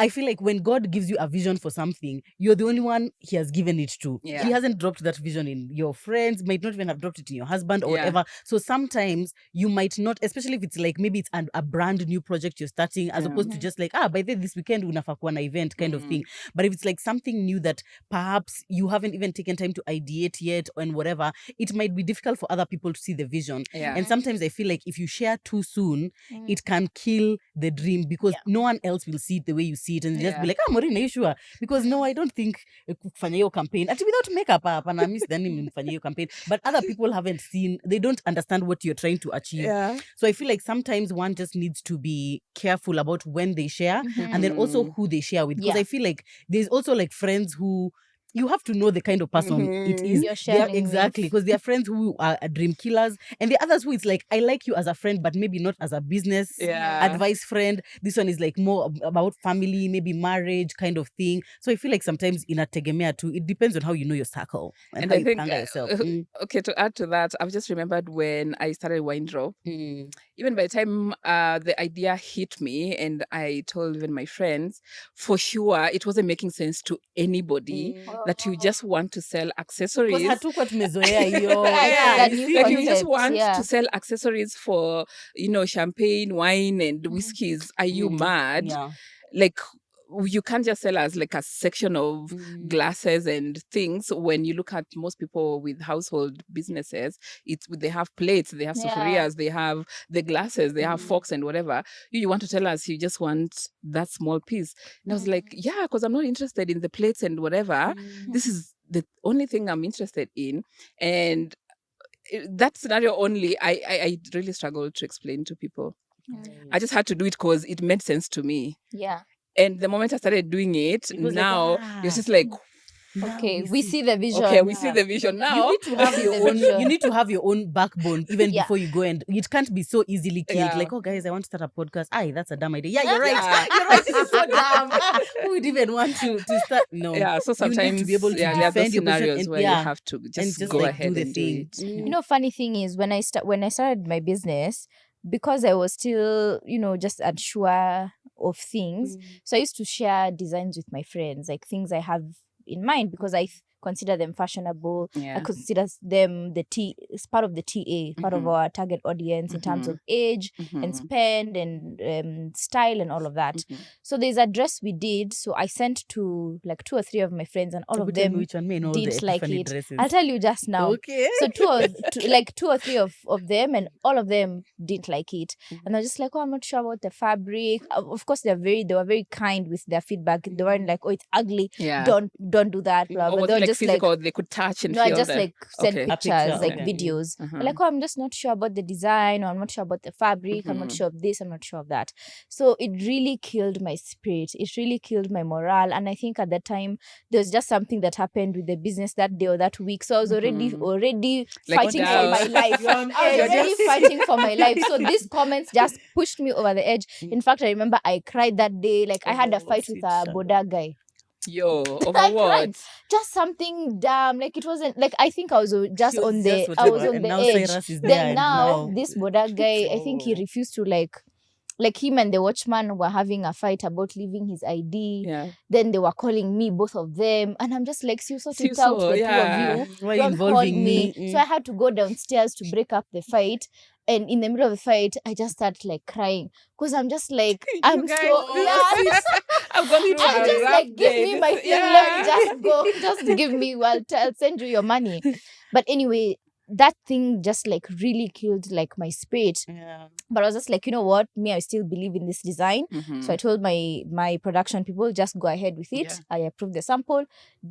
I feel like when God gives you a vision for something, you're the only one he has given it to. Yeah. He hasn't dropped that vision in your friends, might not even have dropped it in your husband or whatever. So sometimes you might not, especially if it's like, maybe it's a brand new project you're starting, as opposed to just like, by this weekend, unafaa kuwa na event kind of thing. But if it's like something new that perhaps you haven't even taken time to ideate yet and whatever, it might be difficult for other people to see the vision. Yeah. And sometimes I feel like if you share too soon, it can kill the dream because no one else will see it the way you see see it and just be like, Maureen, are you sure? Because no, I don't think kufanya hiyo campaign ati without makeup and I miss then mfanya hiyo campaign, but other people haven't seen, they don't understand what you're trying to achieve. So I feel like sometimes one just needs to be careful about when they share and then also who they share with, because I feel like there's also like friends who you have to know the kind of person it is you're sharing exactly, because there are friends who are dream killers, and the others who it's like, I like you as a friend but maybe not as a business advice friend. This one is like more about family, maybe marriage kind of thing. So I feel like sometimes inategemea too, it depends on how you know your circle and how I you think panga yourself. okay, to add to that, I've just remembered when I started Wine Drop, even by the time the idea hit me and I told even my friends, for sure it wasn't making sense to anybody that you just want to sell accessories. Hatukuwa tumezoea hiyo. Like new you just concept, want to sell accessories for, champagne, wine and whiskeys. Are you mad? Like, you can't just sell as like a section of glasses and things. When you look at most people with household businesses, they have plates, they have sufurias, they have the glasses, they have forks and whatever. You want to tell us you just want that small piece. And I was like, yeah, because I'm not interested in the plates and whatever. This is the only thing I'm interested in. And that scenario only, I really struggled to explain to people. I just had to do it because it made sense to me. And the moment I started doing it, now it's just like, okay, we see the vision. Okay, we see the vision now. You need to have your own. You need to have your own backbone even before you go, and it can't be so easily killed. Like, oh guys, I want to start a podcast. Aye, that's a dumb idea. Yeah, you're right. You're right. This is so dumb. Who would even want to start? No. Yeah. So sometimes you need to be able to there are those defend your scenarios position where you have to just go like, ahead do the and thing. do it. You know, funny thing is when I started my business, because I was still, just unsure of things. So I used to share designs with my friends, like things I have in mind, because I consider them fashionable. I consider them as part of the TA, part of our target audience in terms of age and spend and style and all of that. So there's a dress we did. So I sent to like 2 or 3 of my friends, and all of them didn't like it. Dresses. I'll tell you just now. Okay. So 2 or 3 of them, and all of them didn't like it. And they're just like, oh, I'm not sure about the fabric. Of course, they were very kind with their feedback. They weren't like, oh, it's ugly. Don't do that. Blah, blah. They were just physical, they could touch and no, feel I just like send pictures, like okay. videos. Like, oh, I'm just not sure about the design, or I'm not sure about the fabric. I'm not sure of this. I'm not sure of that. So it really killed my spirit. It really killed my morale. And I think at that time there was just something that happened with the business that day or that week. So I was already like fighting for my life. I was already fighting for my life. So these comments just pushed me over the edge. In fact, I remember I cried that day. Like I had a fight with a Boda guy. Yo, over what? Just something dumb. Like it wasn't like, I think I was just on the edge. Then now this Boda guy, I think he refused to like him and the watchman were having a fight about leaving his ID. Then they were calling me, both of them, and I'm just like, sort it out, the two of you. Why don't call me? So I had to go downstairs to break up the fight. And in the middle of the fight, I just started like crying because I'm just like, I'm so I'm going to I'm just like, give me my thing, let me just go. Just give me, I'll send you your money. But anyway, that thing just like really killed like my spirit. But I was just like, you know what? Me, I still believe in this design. So I told my production people, just go ahead with it. I approved the sample,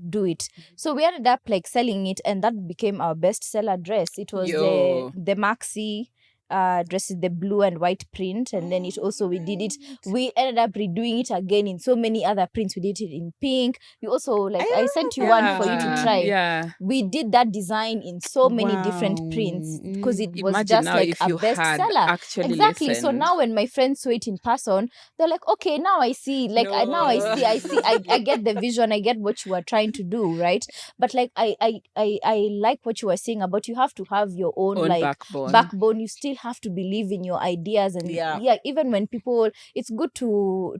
do it. So we ended up like selling it, and that became our best seller dress. It was the maxi dress is the blue and white print, and then we ended up redoing it again in so many other prints. We did it in pink. We also like I sent you one for you to try. We did that design in so many different prints because it was just like a bestseller. Exactly. Listened. So now when my friends saw it in person, they're like, okay, now I see. Like I get the vision. I get what you are trying to do, right? But like I like what you were saying about you have to have your own like backbone. You still have to believe in your ideas, and even when people, it's good to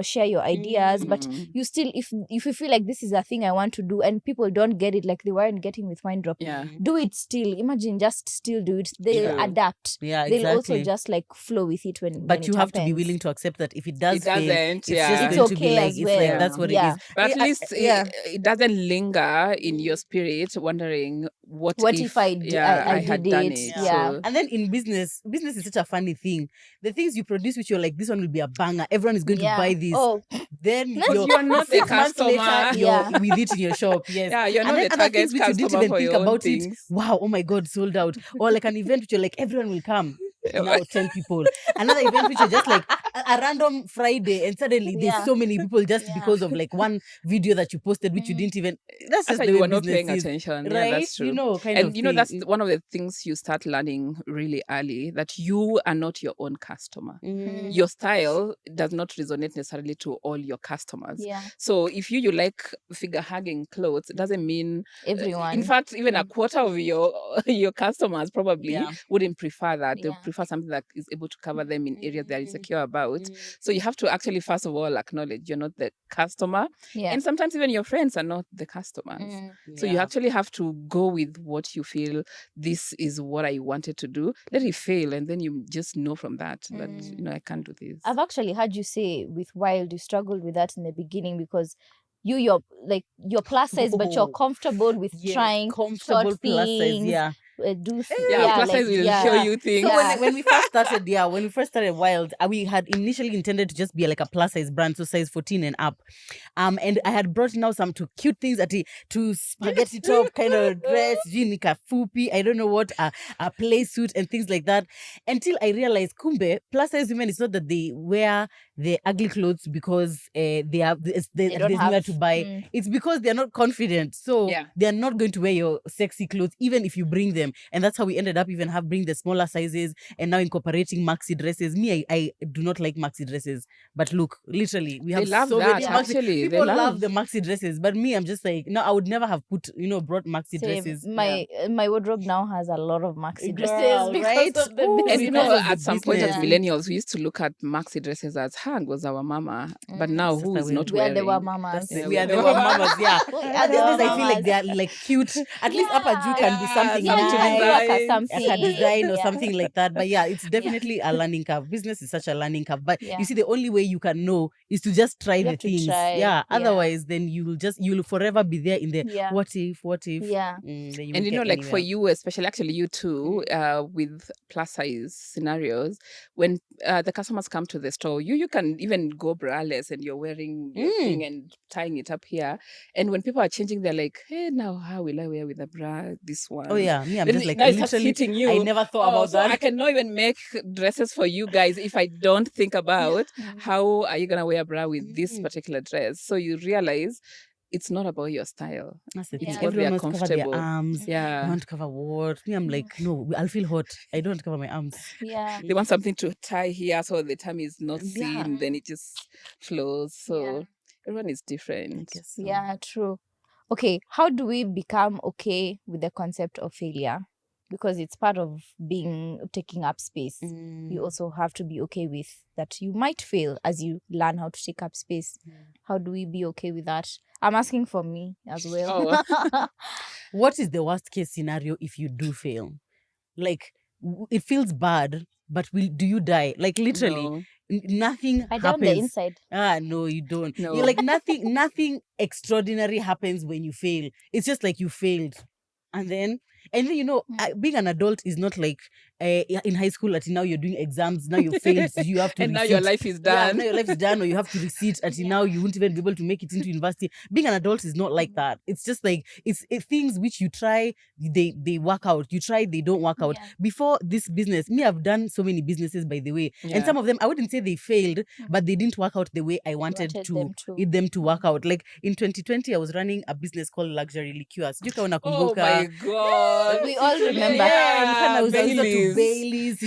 share your ideas, but you still, if you feel like this is a thing I want to do and people don't get it, like they weren't getting with Wine Drop, do it still. Imagine just still do it. They'll adapt. They'll also just like flow with it when you have to be willing to accept that if it does fail, it's just it's going to okay be like, as well. that's what it is. But at least it doesn't linger in your spirit wondering what if I I had did done it? it? Yeah. So And then in business is such a funny thing. The things you produce, which you're like, this one will be a banger. Everyone is going to buy this. Oh, Then because you are not the 6 months later, customer. you're Yeah. with it in your shop. Yes. Yeah, you're And not then the other target things which you didn't customer even for think your own about things. it. Wow, oh my God, sold out. Or like an event which you're like, everyone will come. Now 10 people. Another event which you're just like a random Friday, and suddenly Yeah. there's so many people just Yeah. because of like one video that you posted which you didn't even. That's just After the you way were not business paying is, attention. Yeah, right? that's true. You know, kind And of you know, thing. that's one of the things you start learning really early, that you are not your own customer. Mm. Your style does not resonate necessarily to all your customers. Yeah. So if you like figure hugging clothes, it doesn't mean Everyone. in fact, even a quarter of your customers probably Yeah. wouldn't prefer that. They'll Yeah. prefer something that is able to cover them in areas they're insecure about. So you have to actually first of all acknowledge you're not the customer. Yeah. And sometimes even your friends are not the customers. So you Yeah. actually have to go with what you feel, this is what I wanted to do. Let it fail, and then you just know from that I can't do this. I've actually heard you say with Wild you struggled with that in the beginning because you're plus size, but you're Oh, comfortable with yes, trying comfortable short plus size, things, yeah. do Yeah, plus size will show you things. So Yeah. when we first started, when we first started Wild, we had initially intended to just be like a plus size brand, so size 14 and up. And I had brought now some to cute things to spaghetti top kind of dress, Jinika fupi, I don't know what, a play suit and things like that. Until I realized, kumbe, plus size women, it's not that they wear the ugly clothes because They don't there's have nowhere to buy. It's because they're not confident. So Yeah. they're not going to wear your sexy clothes, even if you bring them. And that's how we ended up even bring the smaller sizes and now incorporating maxi dresses. Me, I do not like maxi dresses. But look, literally, we They have love so that, many actually. They People love love. the maxi dresses. But me, I'm just like, no, I would never have brought maxi Same. dresses. My wardrobe now has a lot of maxi dresses Girl, because right? of the Ooh, business. And because of the at some point as business. millennials, we used to look at maxi dresses as hang was our mama. But now who Sister, is we- not We are the wearing? mamas. Yeah, We are the mamas, yeah. We are And the these days I feel mamas. like they are like cute. At least upper Jew can be Yeah, something something to nice. Work as design. something. Like a design or Yeah. something like that. But yeah, it's definitely a learning curve. Business is such a learning curve. But Yeah. you see, the only way you can know is to just try the have to things. try, Yeah. yeah. Otherwise, then you'll forever be there in the Yeah. what if. Yeah. Then you And won't you know, get like for anywhere. you, especially actually you too, with plus size scenarios, when the customers come to the store, you can even go braless and you're wearing your thing and tying it up here. And when people are changing, they're like, hey, now how will I wear with a bra this one? Oh yeah, me, I'm Then just like now it starts literally. hitting you. I never thought about so that. I cannot even make dresses for you guys if I don't think about how are you gonna wear a bra with this particular dress. So you realize it's not about your style. That's the It's thing. what we Everyone are wants to cover their comfortable. arms. They Yeah. want to cover what? Me, I'm like, no, I'll feel hot. I don't want to cover my arms. Yeah. They want something to tie here so the tummy is not Yeah. seen, then it just flows. So everyone is different. Guess so. Yeah, true. Okay, how do we become okay with the concept of failure? Because it's part of taking up space. You also have to be okay with that you might fail as you learn how to take up space. How do we be okay with that? I'm asking for me as well. What is the worst case scenario if you do fail? Like, it feels bad, but do you die? Like, literally, No. nothing I happens. down the inside. No, you don't. No. You're like, nothing extraordinary happens when you fail. It's just like you failed. And then being an adult is not like in high school that now you're doing exams, now you failed, so you have to And now your life is done. now your life is done, or you have to receipt until now you won't even be able to make it into university. Being an adult is not like that. It's just like it's things which you try, they work out. You try, they don't work out. Before this business, I've done so many businesses, by the way, and some of them I wouldn't say they failed, but they didn't work out the way I wanted them to work out. Like in 2020, I was running a business called Luxury Liqueurs. Oh my God. We all remember. Yeah, Baileys. Baileys.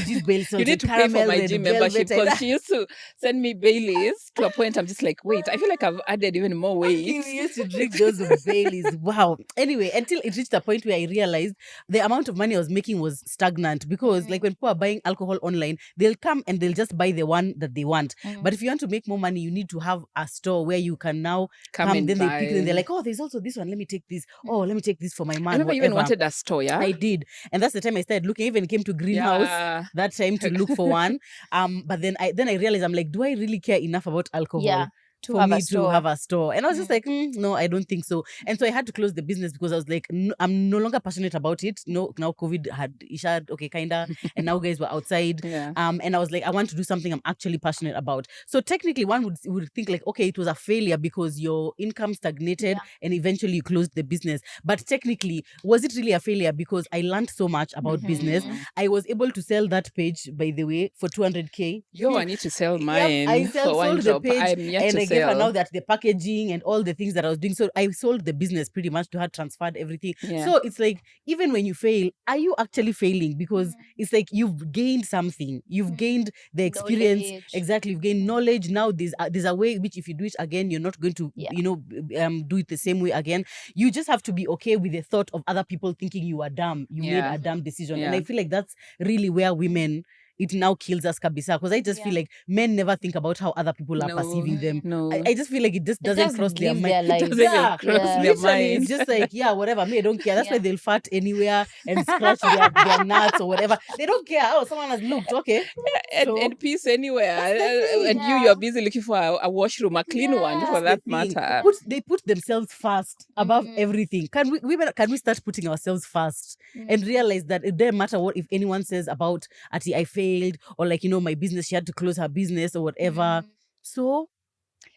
You need to pay for my gym membership because she used to send me Baileys to a point. I'm just like, wait, I feel like I've added even more weight. We used to drink those Baileys. Wow. Anyway, until it reached a point where I realized the amount of money I was making was stagnant because, like, when people are buying alcohol online, they'll come and they'll just buy the one that they want. But if you want to make more money, you need to have a store where you can now come and then buy. they pick it and they're like, oh, there's also this one. Let me take this. Oh, let me take this for my man. I remember you even whatever. wanted a store, yeah? I did. And that's the time I started looking. I even came to Greenhouse that time to look for one. But then I realized, I'm like, do I really care enough about alcohol? Yeah. To for have me a to store. have a store. And I was just like, no, I don't think so. And so I had to close the business because I was like, I'm no longer passionate about it. No, now COVID had issued, okay, kinda, and now guys were outside. Yeah. And I was like, I want to do something I'm actually passionate about. So technically, one would think like, okay, it was a failure because your income stagnated and eventually you closed the business. But technically, was it really a failure? Because I learned so much about business. I was able to sell that page, by the way, for 200K. Yo, I need to sell mine. I for one sold the drop. page, I'm yet and to I gave her sell. now that the packaging and all the things that I was doing. So I sold the business pretty much to her, transferred everything. Yeah. So it's like, even when you fail, are you actually failing? Because it's like you've gained something. You've gained the experience. Knowledge. Exactly. You've gained knowledge. Now there's a way which if you do it again, you're not going to, do it the same way again. You just have to be okay with the thought of other people thinking you are dumb. You made a dumb decision. And I feel like that's really where women, it now kills us kabisa, because I just feel like men never think about how other people are perceiving them. No. I just feel like it just doesn't cross their live mind. their lives. Doesn't even cross their Literally, mind. it's just like, whatever, me, I don't care. That's why they'll fart anywhere and scratch their nuts or whatever. They don't care. Oh, someone has looked, okay. And peace anywhere. And you're busy looking for a washroom, a clean one for that matter. They put themselves first above everything. Can we start putting ourselves first and realize that it doesn't matter what if anyone says about Ati, I failed, or like, my business, she had to close her business or whatever. So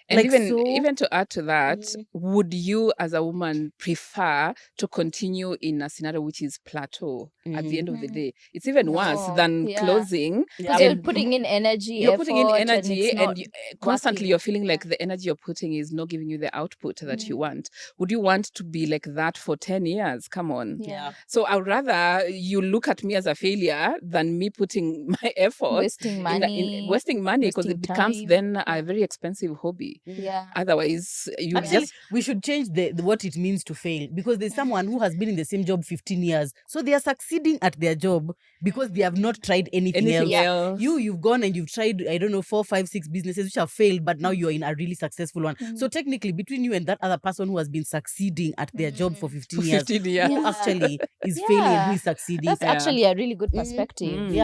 and even to add to that, would you as a woman prefer to continue in a scenario which is plateau at the end of the day? It's even worse than closing. Because you're putting in energy. You're putting in energy, and constantly you're feeling like the energy you're putting is not giving you the output that you want. Would you want to be like that for 10 years? Come on. Yeah. So I'd rather you look at me as a failure than me putting my effort. Wasting money. Wasting money, because it becomes then a very expensive hobby. Yeah. Otherwise, you actually, we should change the what it means to fail, because there's someone who has been in the same job 15 years. So they are succeeding at their job because they have not tried anything else. You've gone and you've tried, I don't know, 4, 5, 6 businesses which have failed, but now you're in a really successful one. So technically, between you and that other person who has been succeeding at their job for 15 years, who actually is failing and who is succeeding. That's actually a really good perspective.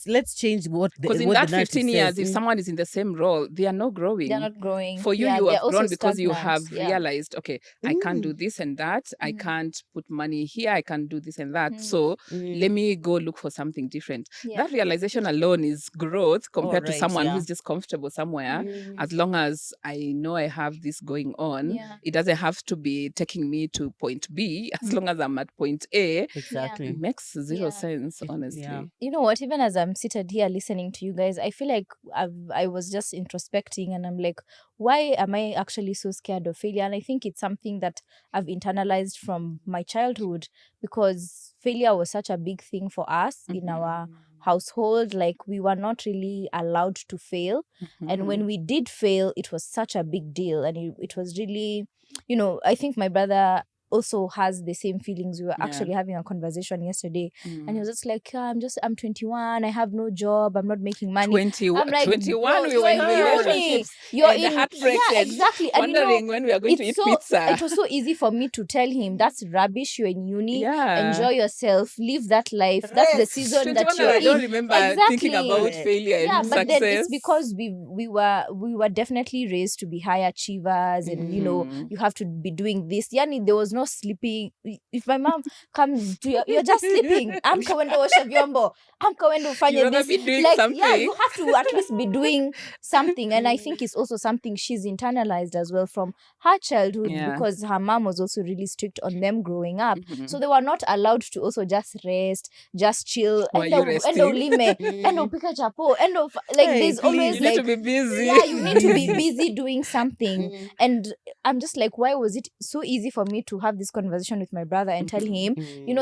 Let's change what the, because in what that the 15 years, if someone is in the same role, they are not growing. They're not growing. For you, you have grown because you have realized, okay, I can't do this and that. I can't put money here. I can't do this and that. So let me go look for something different. That realization alone is growth compared to someone who's just comfortable somewhere. As long as I know I have this going on, it doesn't have to be taking me to point B. As long as I'm at point A, exactly, it makes zero sense, honestly. You know what? Even as I'm seated here listening to you guys, I feel like I was just introspecting, and I'm like, why am I actually so scared of failure? And I think it's something that I've internalized from my childhood, because failure was such a big thing for us in our household. Like, we were not really allowed to fail. And when we did fail, it was such a big deal. And it was really, I think my brother also has the same feelings. We were actually having a conversation yesterday, and he was just like, I'm 21, I have no job, I'm not making money. 21, I'm like, 21, we were in relationships. You're in in heartbreak. exactly. And wondering when we are going to eat pizza. It was so easy for me to tell him, that's rubbish, you're in uni, enjoy yourself, live that life, that's the season that you're in. I don't remember thinking about failure and but success. then it's because we were definitely raised to be high achievers, and you have to be doing this. Yani, there was no sleeping. If my mom comes to you're just sleeping, I'm going to wash vyombo, I'm going to find this. Be doing like, something. yeah, you have to at least be doing something. And I think it's also something she's internalized as well from her childhood, because her mom was also really strict on them growing up. So they were not allowed to also just rest, just chill, and ulime, and upika chapo, and there's always you need to be busy. Yeah, you need to be busy doing something. And I'm just like, why was it so easy for me to have this conversation with my brother and tell him,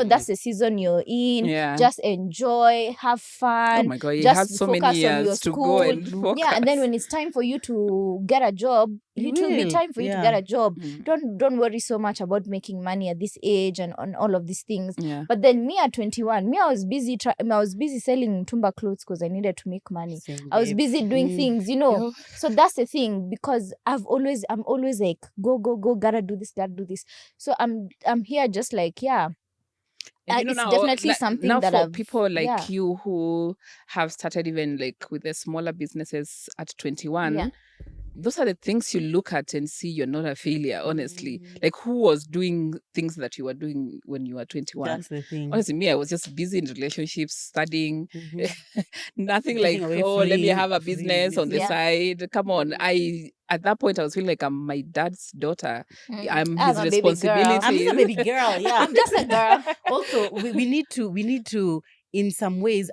that's the season you're in, just enjoy, have fun. Oh my God, you just had so focus many on your years to school. go and focus. Yeah, and then when it's time for you to get a job, it will be time for you to get a job. Don't worry so much about making money at this age and on all of these things. But then me at 21, I was busy selling Tumba clothes because I needed to make money. I was busy doing things, So that's the thing, because I'm always like, go, gotta do this. So I'm here just like, And it's now, definitely something now that for I've, people like you who have started even like with the smaller businesses at 21, those are the things you look at and see you're not a failure, honestly. Like, who was doing things that you were doing when you were 21? That's the thing. Honestly, me, I was just busy in relationships, studying. Nothing Getting like, away oh, let me free- have a free business on the Yeah. side. Come on. At that point, I was feeling like I'm my dad's daughter. I'm I'm his a baby girl. responsibility. I'm just a baby girl. Yeah. I'm just a girl. Also, we need to in some ways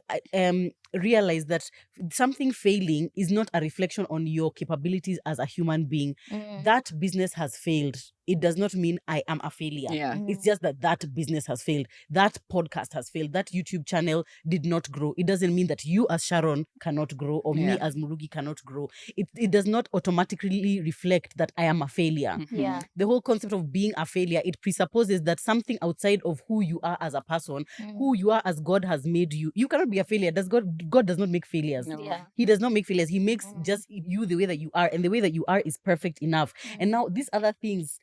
realize that something failing is not a reflection on your capabilities as a human being. That business has failed. It does not mean I am a failure. Yeah. It's just that business has failed. That podcast has failed. That YouTube channel did not grow. It doesn't mean that you as Sharon cannot grow or me Yeah. as Murugi cannot grow. It does not automatically reflect that I am a failure. Yeah. The whole concept of being a failure, it presupposes that something outside of who you are as a person, who you are as God has made you, you cannot be a failure. God does not make failures. No. Yeah. He does not make failures. He makes just you the way that you are, and the way that you are is perfect enough. And now these other things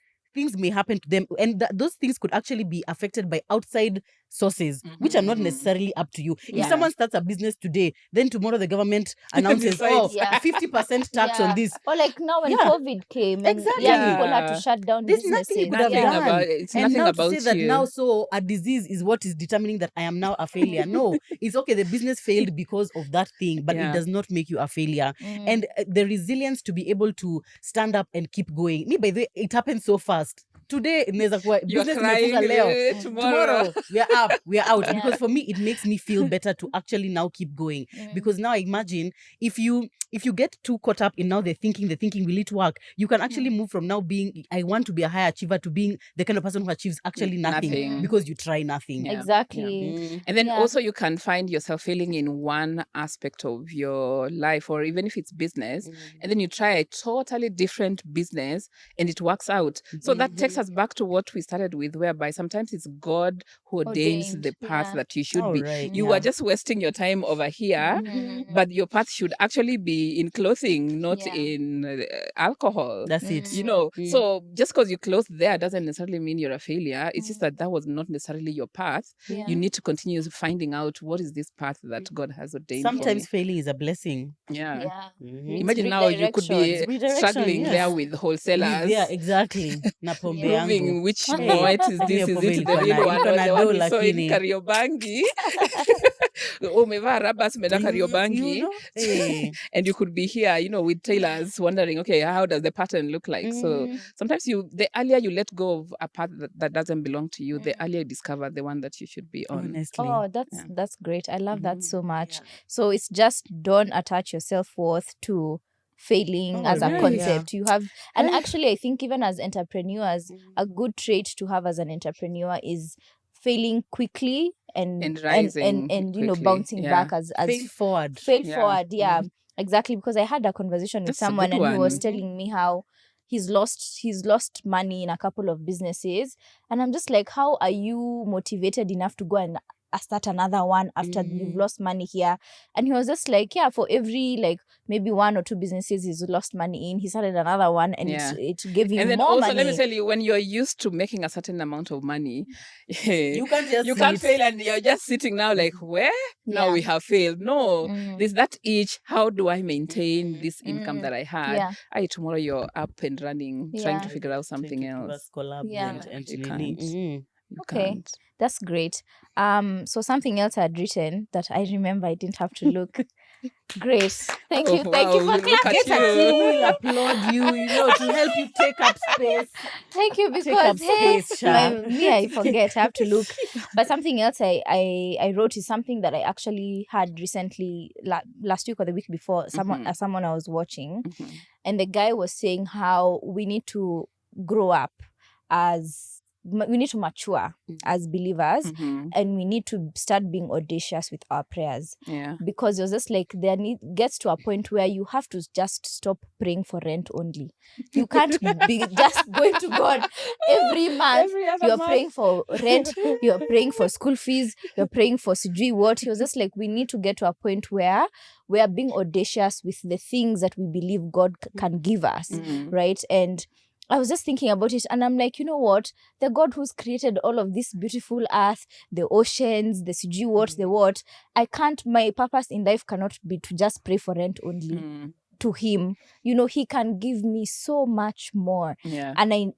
may happen to them, and those things could actually be affected by outside sources, which are not necessarily up to you. Yeah. If someone starts a business today, then tomorrow the government announces, Decides. Yeah. 50% tax on this. Or like now when Yeah. COVID came and Exactly. people had to shut down There's businesses. nothing you could have Nothing done. about it's And nothing now about to say that you. now, so a disease is what is determining that I am now a failure. No, it's okay. The business failed because of that thing, but Yeah. it does not make you a failure. And the resilience to be able to stand up and keep going. Me, by the way, it happens so fast. Today, inaweza kuwa You are business crying imefunga leo. tomorrow. We are up, we are out. Yeah. Because for me, it makes me feel better to actually now keep going. Because now I imagine if you get too caught up in now the thinking will it work, you can actually move from now being I want to be a high achiever to being the kind of person who achieves actually nothing. Nothing. Because you try nothing. Yeah. Exactly. And then Yeah. also you can find yourself failing in one aspect of your life, or even if it's business, and then you try a totally different business and it works out. So that takes us back to what we started with, whereby sometimes it's God who ordains Ordained, the path yeah. that you should be. Alright, You yeah. are just wasting your time over here, but your path should actually be in clothing, not Yeah. in alcohol. That's it. You know, so just because you close there doesn't necessarily mean you're a failure. It's just that was not necessarily your path. Yeah. You need to continue finding out what is this path that God has ordained. Sometimes for failing is a blessing. me. Yeah. Yeah. It's Imagine now you could redirection. be Redirection, struggling yes. there with wholesalers. Yeah, exactly. Na pombe yangu. Proving which Hey, Moet is hiyo this, is pombe it the ilikuwa real na- one ilikuwa or na the one do we saw in lakini- Kariobangi? Umevaa raba zimeenda Kariobangi. You know? Hey. And you could be here, you know, with tailors wondering, okay, how does the pattern look like? So sometimes the earlier you let go of a path that doesn't belong to you, the earlier you discover the one that you should be on. Honestly. Oh, that's great. I love that so much. So it's just don't attach your self-worth to failing Oh, as a right. concept. You have, and actually I think even as entrepreneurs, a good trait to have as an entrepreneur is failing quickly and rising and you know, quickly, bouncing yeah. back as Fail forward. fail Yeah. forward. Yeah, exactly. Because I had a conversation with That's a someone good and he was one. telling me how he's lost money in a couple of businesses, and I'm just like, how are you motivated enough to go and start another one after you've lost money here? And he was just like, yeah, for every like maybe 1 or 2 businesses he's lost money in, he started another one and Yeah. it gave him And then more also, money. let me tell you, when you're used to making a certain amount of money, You can't just you can't sit. fail, and you're just sitting now like, where? Now Yeah. we have failed. No, there's that itch. How do I maintain this income that I had? Yeah. Tomorrow you're up and running, trying to Yeah. figure out something Trying to give else. us collab Yeah. and You really- can't. You Okay. can't. That's great. So something else I had written that I remember I didn't have to look. Great. Thank you. Thank you wow, for look at Get a you. team will applaud you, you know, to help you take up space. Thank you up because space, Sha. me, I forget. I have to look. But something else I wrote is something that I actually had recently last week or the week before. Someone I was watching, and the guy was saying how we need to grow up we need to mature as believers, and we need to start being audacious with our prayers. Yeah. Because it was just like gets to a point where you have to just stop praying for rent only. You can't be just going to God every month. Every other You're month. praying for rent, you're praying for school fees, you're praying for sijui what. He was just like, we need to get to a point where we are being audacious with the things that we believe God can give us, right? And I was just thinking about it, and I'm like, you know what? The God who's created all of this beautiful earth, the oceans, the sijui what, the what, my purpose in life cannot be to just pray for rent only. to him, you know, he can give me so much more. Yeah. And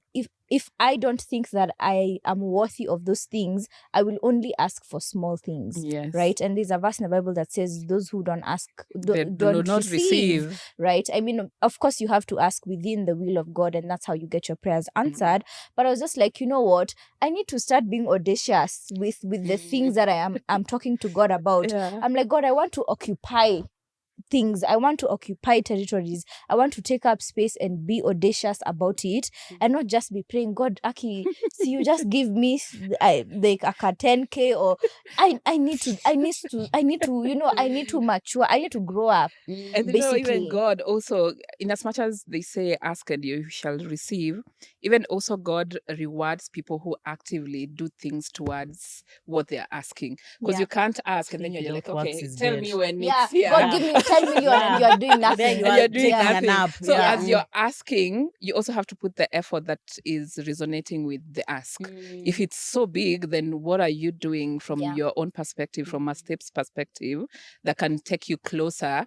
if I don't think that I am worthy of those things, I will only ask for small things. Yes. Right? And there's a verse in the Bible that says, those who don't ask They do don't not receive. Right? I mean, of course, you have to ask within the will of God, and that's how you get your prayers answered. But I was just like, you know what? I need to start being audacious with the things that I'm talking to God about. Yeah. I'm like, God, I want to occupy things. I want to occupy territories. I want to take up space and be audacious about it, and not just be praying, God, Aki, see, you just give me like a 10K, or I need to, you know, I need to mature. I need to grow up. And you know, Basically. even God also, in as much as they say, ask and you shall receive, even also God rewards people who actively do things towards what they're asking. Because Yeah. you can't ask and then If you're without like, works okay, is tell dead. me when Yeah, it's here. God, give me 10 million and you're doing nothing. There you And are you're doing taking a nothing. nap. So Yeah. as you're asking, you also have to put the effort that is resonating with the ask. If it's so big, then what are you doing from Yeah. your own perspective, from a steps perspective, that can take you closer?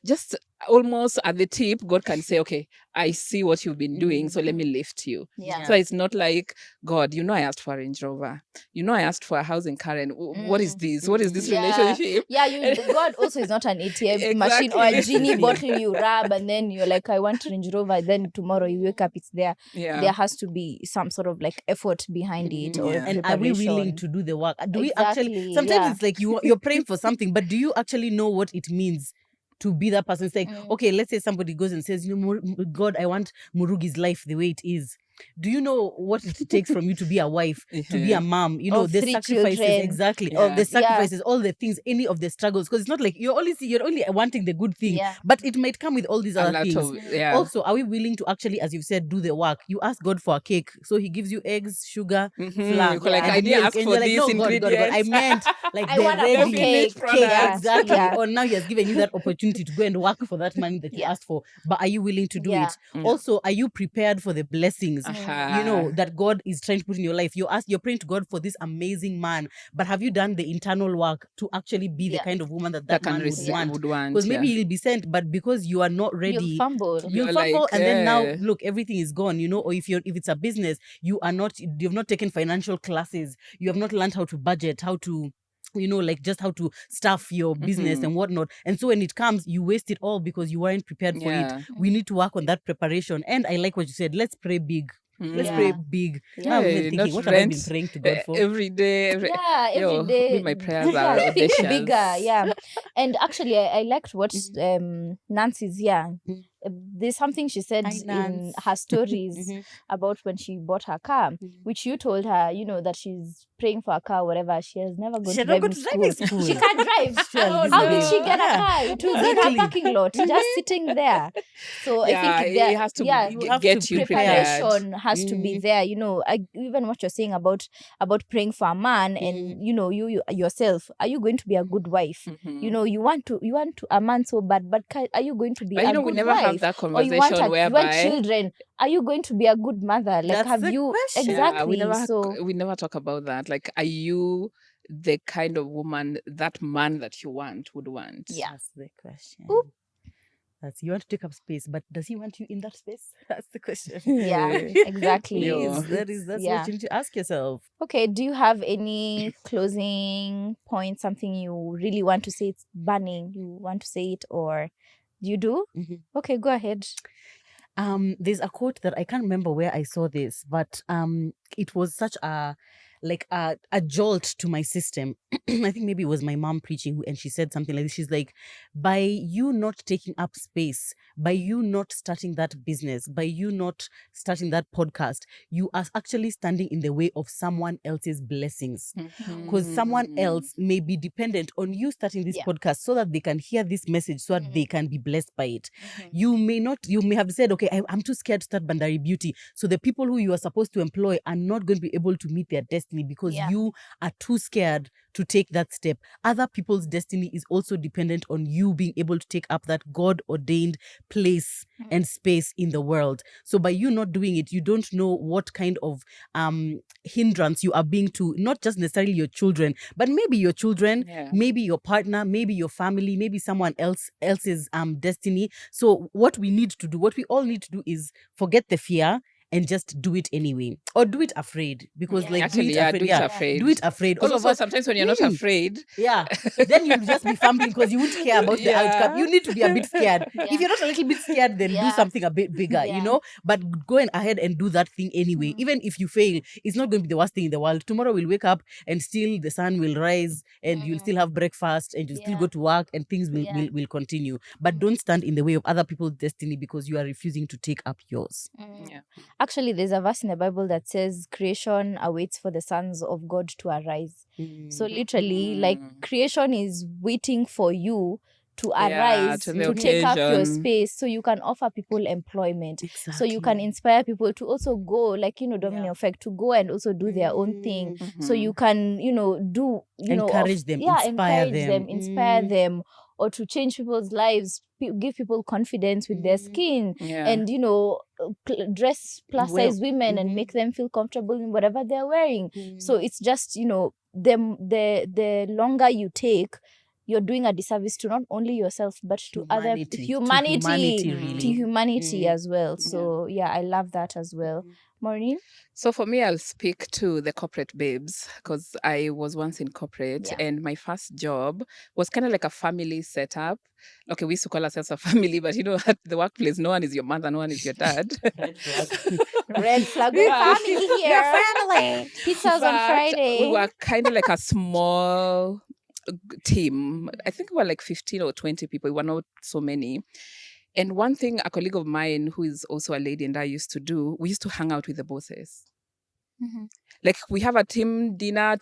Just almost at the tip, God can say, okay, I see what you've been doing, so let me lift you. Yeah. So it's not like, God, you know, I asked for a Range Rover. You know, I asked for a house in Karen. What is this? What is this Yeah. relationship? Yeah, God also is not an ATM machine or a Exactly. genie bottle you rub and then you're like, I want Range Rover. Then tomorrow you wake up, it's there. Yeah. There has to be some sort of like effort behind it, or Yeah. And are we willing preparation. to do the work? Do we actually? Exactly, Sometimes yeah. it's like you're praying for something, but do you actually know what it means to be that person? It's like, okay, let's say somebody goes and says, you know, God, I want Murugi's life the way it is. Do you know what it takes from you to be a wife, to be a mom? You know, Of the 3 sacrifices, children. exactly. Yeah. The sacrifices, all the things, any of the struggles. Because it's not like you're only wanting the good thing, Yeah. but it might come with all these A other lot things. of, yeah. Also, are we willing to actually, as you've said, do the work? You ask God for a cake, so He gives you eggs, sugar, flour, You're like, Yeah. I and didn't milk, ask and for you're like, these no, God, ingredients. I meant like I the want a ready full finished cake. cake, Yeah. exactly. Yeah. Or now He has given you that opportunity to go and work for that money that you Yeah. asked for. But are you willing to do Yeah. it? Also, are you prepared for the blessings? You know, Uh-huh. that God is trying to put in your life. You're praying to God for this amazing man, but have you done the internal work to actually be the Yeah. kind of woman that That can man would receive, want? would want. Because maybe yeah. he'll be sent, but because you are not You'll ready, fumble. you'll You're fumble, like, and then now eh. look, everything is gone, you know. Or if it's a business, you've not taken financial classes, you have not learned how to budget, how to, you know, like just how to staff your business and whatnot. And so when it comes, you waste it all because you weren't prepared for Yeah. it. We need to work on that preparation. And I like what you said, let's pray big. Let's Yeah. pray big. Now I'm even Hey, thinking, not what have I been rent, praying to God for? every day. Yeah, Yo, every day. me, my prayers are Yeah, think audacious. bigger. Yeah. And actually, I liked what Nancy's, there's something she said Hi, in Nance. her stories about when she bought her car, which you told her, you know, that she's praying for a car, whatever. She has never gone She to had not driving gone to driving school. school. She can't drive. Surely, How this did she babe. get a Yeah. car? It was in Exactly. her parking lot, just sitting there. So Yeah, I think it has to You have get to you prepare. prepared. preparation has to be there. You know, even what you're saying about praying for a man, and you know, you yourself, are you going to be a good wife? You know, you want a man so bad, but are you going to be But a you know, good we never wife? have that Or you want conversation you want whereby children? Are you going to be a good mother? Like, That's have the you question. exactly? Yeah, we never talk about that. Like, are you the kind of woman that man that you would want? Yeah. That's the question. Oop. You want to take up space, but does he want you in that space? That's the question. Yeah, exactly. Yo. Please, that's what you need to ask yourself. Okay, do you have any closing point, something you really want to say? It's burning, you want to say it, or you do? Okay, go ahead. There's a quote that I can't remember where I saw this, but it was such a jolt to my system. I think maybe it was my mom preaching, and she said something like this. She's like, by you not taking up space, by you not starting that business, by you not starting that podcast, you are actually standing in the way of someone else's blessings. Because someone else may be dependent on you starting this podcast so that they can hear this message, so that they can be blessed by it. You may have said, okay, I'm too scared to start Bandari Beauty. So the people who you are supposed to employ are not going to be able to meet their destiny. destiny because you are too scared to take that step. Other people's destiny is also dependent on you being able to take up that God-ordained place and space in the world. So by you not doing it, you don't know what kind of hindrance you are being to not just necessarily your children, but maybe your children, maybe your partner, maybe your family, maybe someone else's destiny. So what we all need to do is forget the fear and just do it anyway, or do it afraid, because like Actually, do it afraid. Do it afraid. Because also sometimes when you're not afraid, then you'll just be fumbling because you won't care about the outcome. You need to be a bit scared. If you're not a little bit scared, then do something a bit bigger, you know. But going ahead and do that thing anyway. Even if you fail, it's not going to be the worst thing in the world. Tomorrow we'll wake up and still the sun will rise, and you'll still have breakfast, and you'll still go to work, and things will continue. But don't stand in the way of other people's destiny because you are refusing to take up yours. Actually, there's a verse in the Bible that says creation awaits for the sons of God to arise. So literally, like, creation is waiting for you to arise, to take up your space, so you can offer people employment. Exactly. So you can inspire people to also go, like, domino effect, to go and also do their own thing. So you can, encourage them, inspire them, or to change people's lives, give people confidence with their skin, and dress plus size women and make them feel comfortable in whatever they're wearing. So it's just, the longer you take, you're doing a disservice to not only yourself but to humanity as well. So I love that as well. Maureen? So for me, I'll speak to the corporate babes, because I was once in corporate and my first job was kind of like a family setup. Okay, we used to call ourselves a family, but at the workplace, no one is your mother, no one is your dad. Red flag. We're family here. We're family. Pizzas on Friday. We were kind of like a small team. I think we were like 15 or 20 people. We were not so many. And one thing a colleague of mine, who is also a lady, and I used to do, we used to hang out with the bosses. Like, we have a team dinner,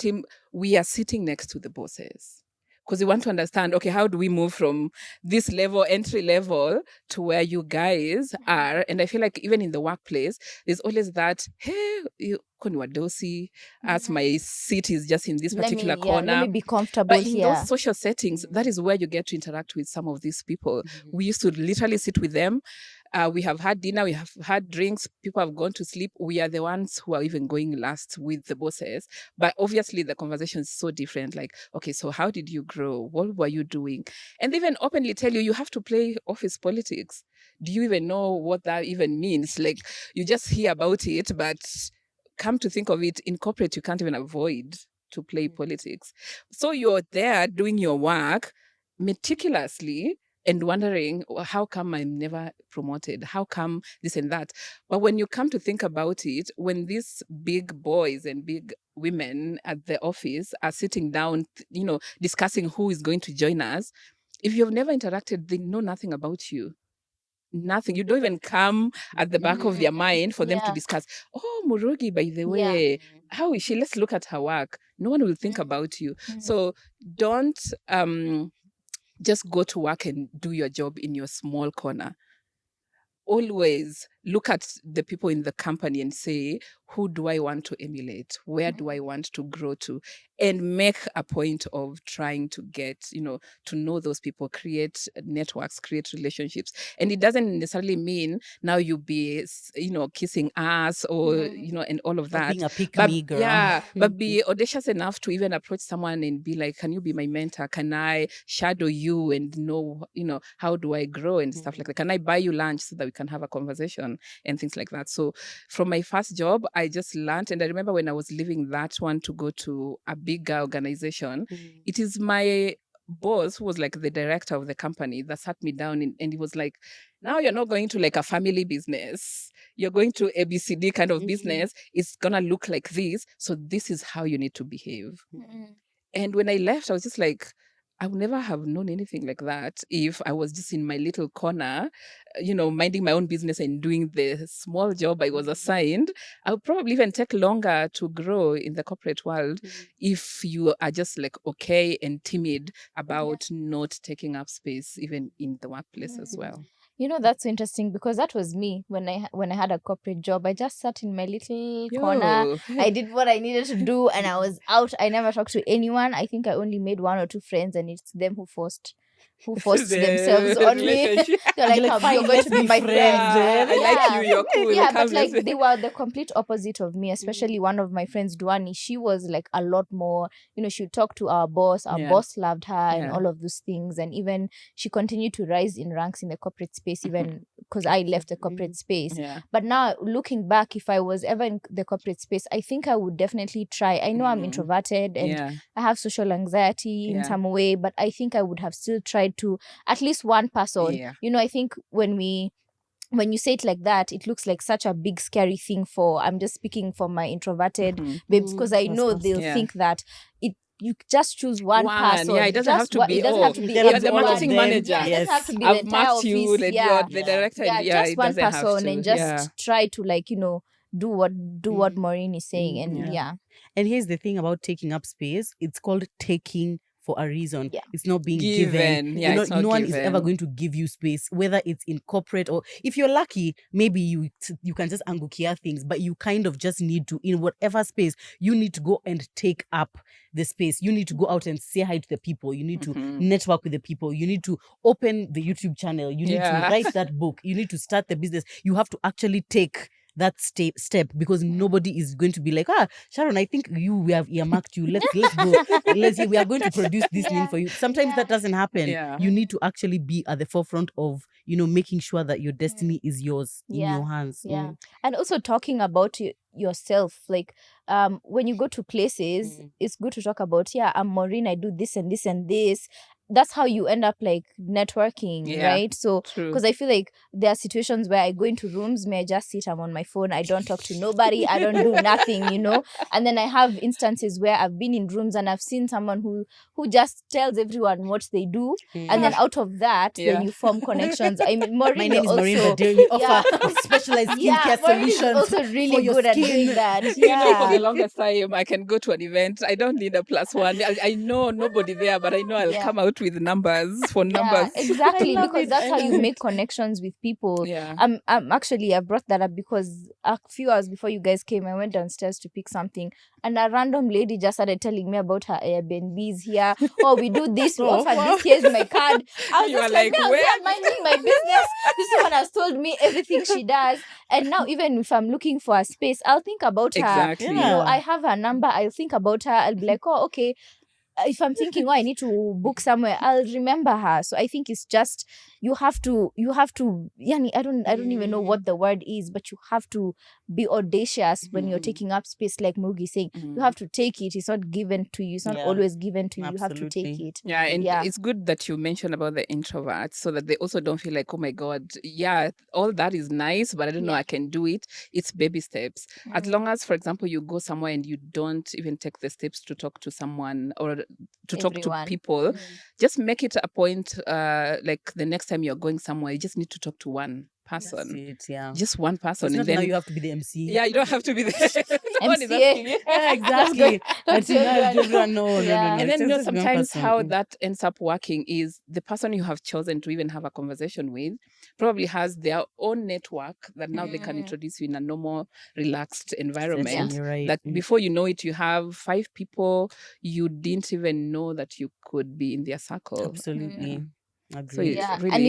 we are sitting next to the bosses. Because we want to understand, okay, how do we move from this level, entry level, to where you guys are? And I feel like even in the workplace, there's always that, hey, dosi, as my seat is just in this particular corner. Let me be comfortable but in here. those social settings, that is where you get to interact with some of these people. We used to literally sit with them. We have had dinner, we have had drinks, people have gone to sleep. We are the ones who are even going last with the bosses. But obviously the conversation is so different. Like, okay, so how did you grow? What were you doing? And they even openly tell you have to play office politics. Do you even know what that even means? Like, you just hear about it, but come to think of it, in corporate, you can't even avoid to play politics. So you're there doing your work meticulously and wondering, how come I'm never promoted? How come this and that? But when you come to think about it, when these big boys and big women at the office are sitting down, discussing who is going to join us, if you've never interacted, they know nothing about you. Nothing. You don't even come at the back of their mind for them to discuss. Oh, Murugi, by the way, how is she? Let's look at her work. No one will think about you. So don't just go to work and do your job in your small corner. Always look at the people in the company and say, who do I want to emulate? Where do I want to grow to? And make a point of trying to get, to know those people, create networks, create relationships. And it doesn't necessarily mean now you be, kissing ass or, and all of that. Being a pick-me girl. Yeah, but be audacious enough to even approach someone and be like, can you be my mentor? Can I shadow you and know, how do I grow and stuff like that? Can I buy you lunch so that we can have a conversation and things like that? So from my first job, I just learned. And I remember when I was leaving that one to go to a bigger organization, it is my boss, who was like the director of the company, that sat me down and he was like, now you're not going to like a family business. You're going to ABCD kind of business. It's going to look like this. So this is how you need to behave. And when I left, I was just like, I would never have known anything like that if I was just in my little corner, minding my own business and doing the small job I was assigned. I would probably even take longer to grow in the corporate world if you are just like okay and timid about not taking up space even in the workplace as well. You know, that's so interesting because that was me when I had a corporate job. I just sat in my little corner. I did what I needed to do and I was out. I never talked to anyone. I think I only made 1 or 2 friends, and it's them who forced themselves on me. They're like, you're going to be my friend. I like you, you're cool. Yeah, but like they were the complete opposite of me, especially one of my friends, Duani. She was like a lot more, you know, she would talk to our boss. Our boss loved her and all of those things. And even she continued to rise in ranks in the corporate space, even because I left the corporate space. But now looking back, if I was ever in the corporate space, I think I would definitely try. I know I'm introverted and I have social anxiety in some way, but I think I would have still tried to at least one person. You know, I think when you say it like that, it looks like such a big scary thing I'm just speaking for my introverted babes, because I know they'll think that you just choose one person. Yeah, it doesn't have to be. It doesn't have to be. You're the marketing manager. Yeah, it doesn't have to be I've the entire marked you, office. the director. Yeah, just one person and just try to, like, you know, do what Maureen is saying. And And here's the thing about taking up space. It's called taking for a reason. Yeah. It's not being given. Yeah, no one is ever going to give you space, whether it's in corporate or if you're lucky, maybe you can just angukia things, but you kind of just need to, in whatever space, you need to go and take up the space. You need to go out and say hi to the people. You need to network with the people. You need to open the YouTube channel. You need to write that book. You need to start the business. You have to actually take that step, because nobody is going to be like, Sharon, I think we have earmarked you. Let's go. We are going to produce this thing for you. Sometimes that doesn't happen. You need to actually be at the forefront of, you know, making sure that your destiny is yours in your hands. And also talking about yourself, like when you go to places, it's good to talk about, I'm Maureen, I do this and this and this. That's how you end up like networking, right? So because I feel like there are situations where I go into rooms, I just sit, I'm on my phone, I don't talk to nobody, I don't do nothing, you know. And then I have instances where I've been in rooms and I've seen someone who just tells everyone what they do, and then out of that then you form connections. I mean, Maureen, my name is Maureen Bandari. We offer specialized skincare solutions. Also really good at doing that. You know, for the longest time I can go to an event, I don't need a +1. I know nobody there, but I know I'll come out with numbers for numbers. Exactly, because that's how you make connections with people. I'm actually, I brought that up because a few hours before you guys came, I went downstairs to pick something, and a random lady just started telling me about her Airbnbs here. Oh, we do this, we offer this, here's my card. I was just like, no, I'm minding my business. This woman has told me everything she does, and now even if I'm looking for a space, I'll think about her. You know, I have her number, I'll think about her, I'll be like, oh, okay. If I'm thinking, I need to book somewhere, I'll remember her. So I think it's just you have to yani, I don't even know what the word is, but you have to be audacious when you're taking up space, like Murugi saying. You have to take it. It's not given to you. It's not always given to you. Absolutely. You have to take it. And it's good that you mentioned about the introverts, so that they also don't feel like, oh my God, all that is nice, but I don't know I can do it. It's baby steps. As long as, for example, you go somewhere and you don't even take the steps to talk to someone or to talk to people, just make it a point, like the next time you're going somewhere, you just need to talk to one person. Just one person. It's and not then now you have to be the MC. you don't have to be the no one is MCA. asking. Exactly. No. And then, you know, It's just one sometimes person. how that ends up working is the person you have chosen to even have a conversation with probably has their own network that now they can introduce you in a normal, relaxed environment. You're right. That before you know it, you have 5 people you didn't even know that you could be in their circle. Absolutely. So it's really... And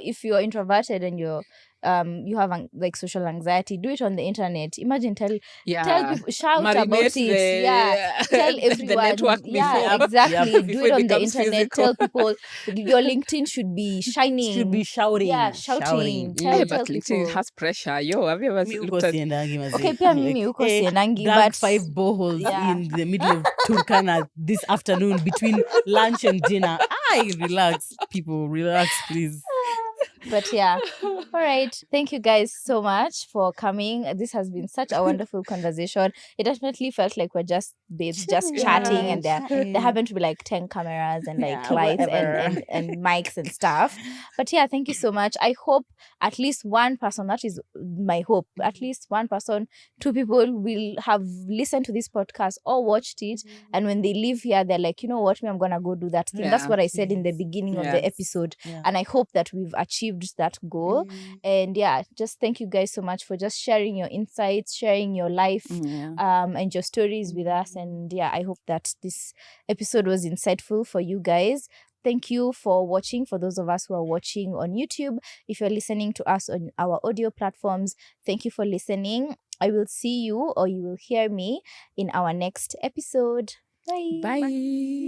if you're introverted and you have like social anxiety, do it on the internet. Imagine tell people, shout Marinate about it. Tell everyone. The network before. Exactly. Do it on the becomes internet. physical. Tell people your LinkedIn should be shining. Should be shouting. Yeah, shouting. But Tell LinkedIn people. has pressure. Have you ever looked at... Okay, pia mimi huko siendangi, but 5 boreholes in the middle of Turkana this afternoon between lunch and dinner. Relax, people, relax, please. But all right. Thank you guys so much for coming. This has been such a wonderful conversation. It definitely felt like we're just babes just chatting, and there happen to be like 10 cameras and like lights and mics and stuff. But thank you so much. I hope at least one person, that is my hope, at least one person, 2 people will have listened to this podcast or watched it, and when they leave here, they're like, you know what, I'm gonna go do that thing. That's what I said in the beginning of the episode, and I hope that we've achieved achieved that goal. And yeah, just thank you guys so much for just sharing your insights, sharing your life and your stories with us. And yeah, I hope that this episode was insightful for you guys. Thank you for watching. For those of us who are watching on YouTube, if you're listening to us on our audio platforms, thank you for listening. I will see you, or you will hear me, in our next episode. Bye. Bye.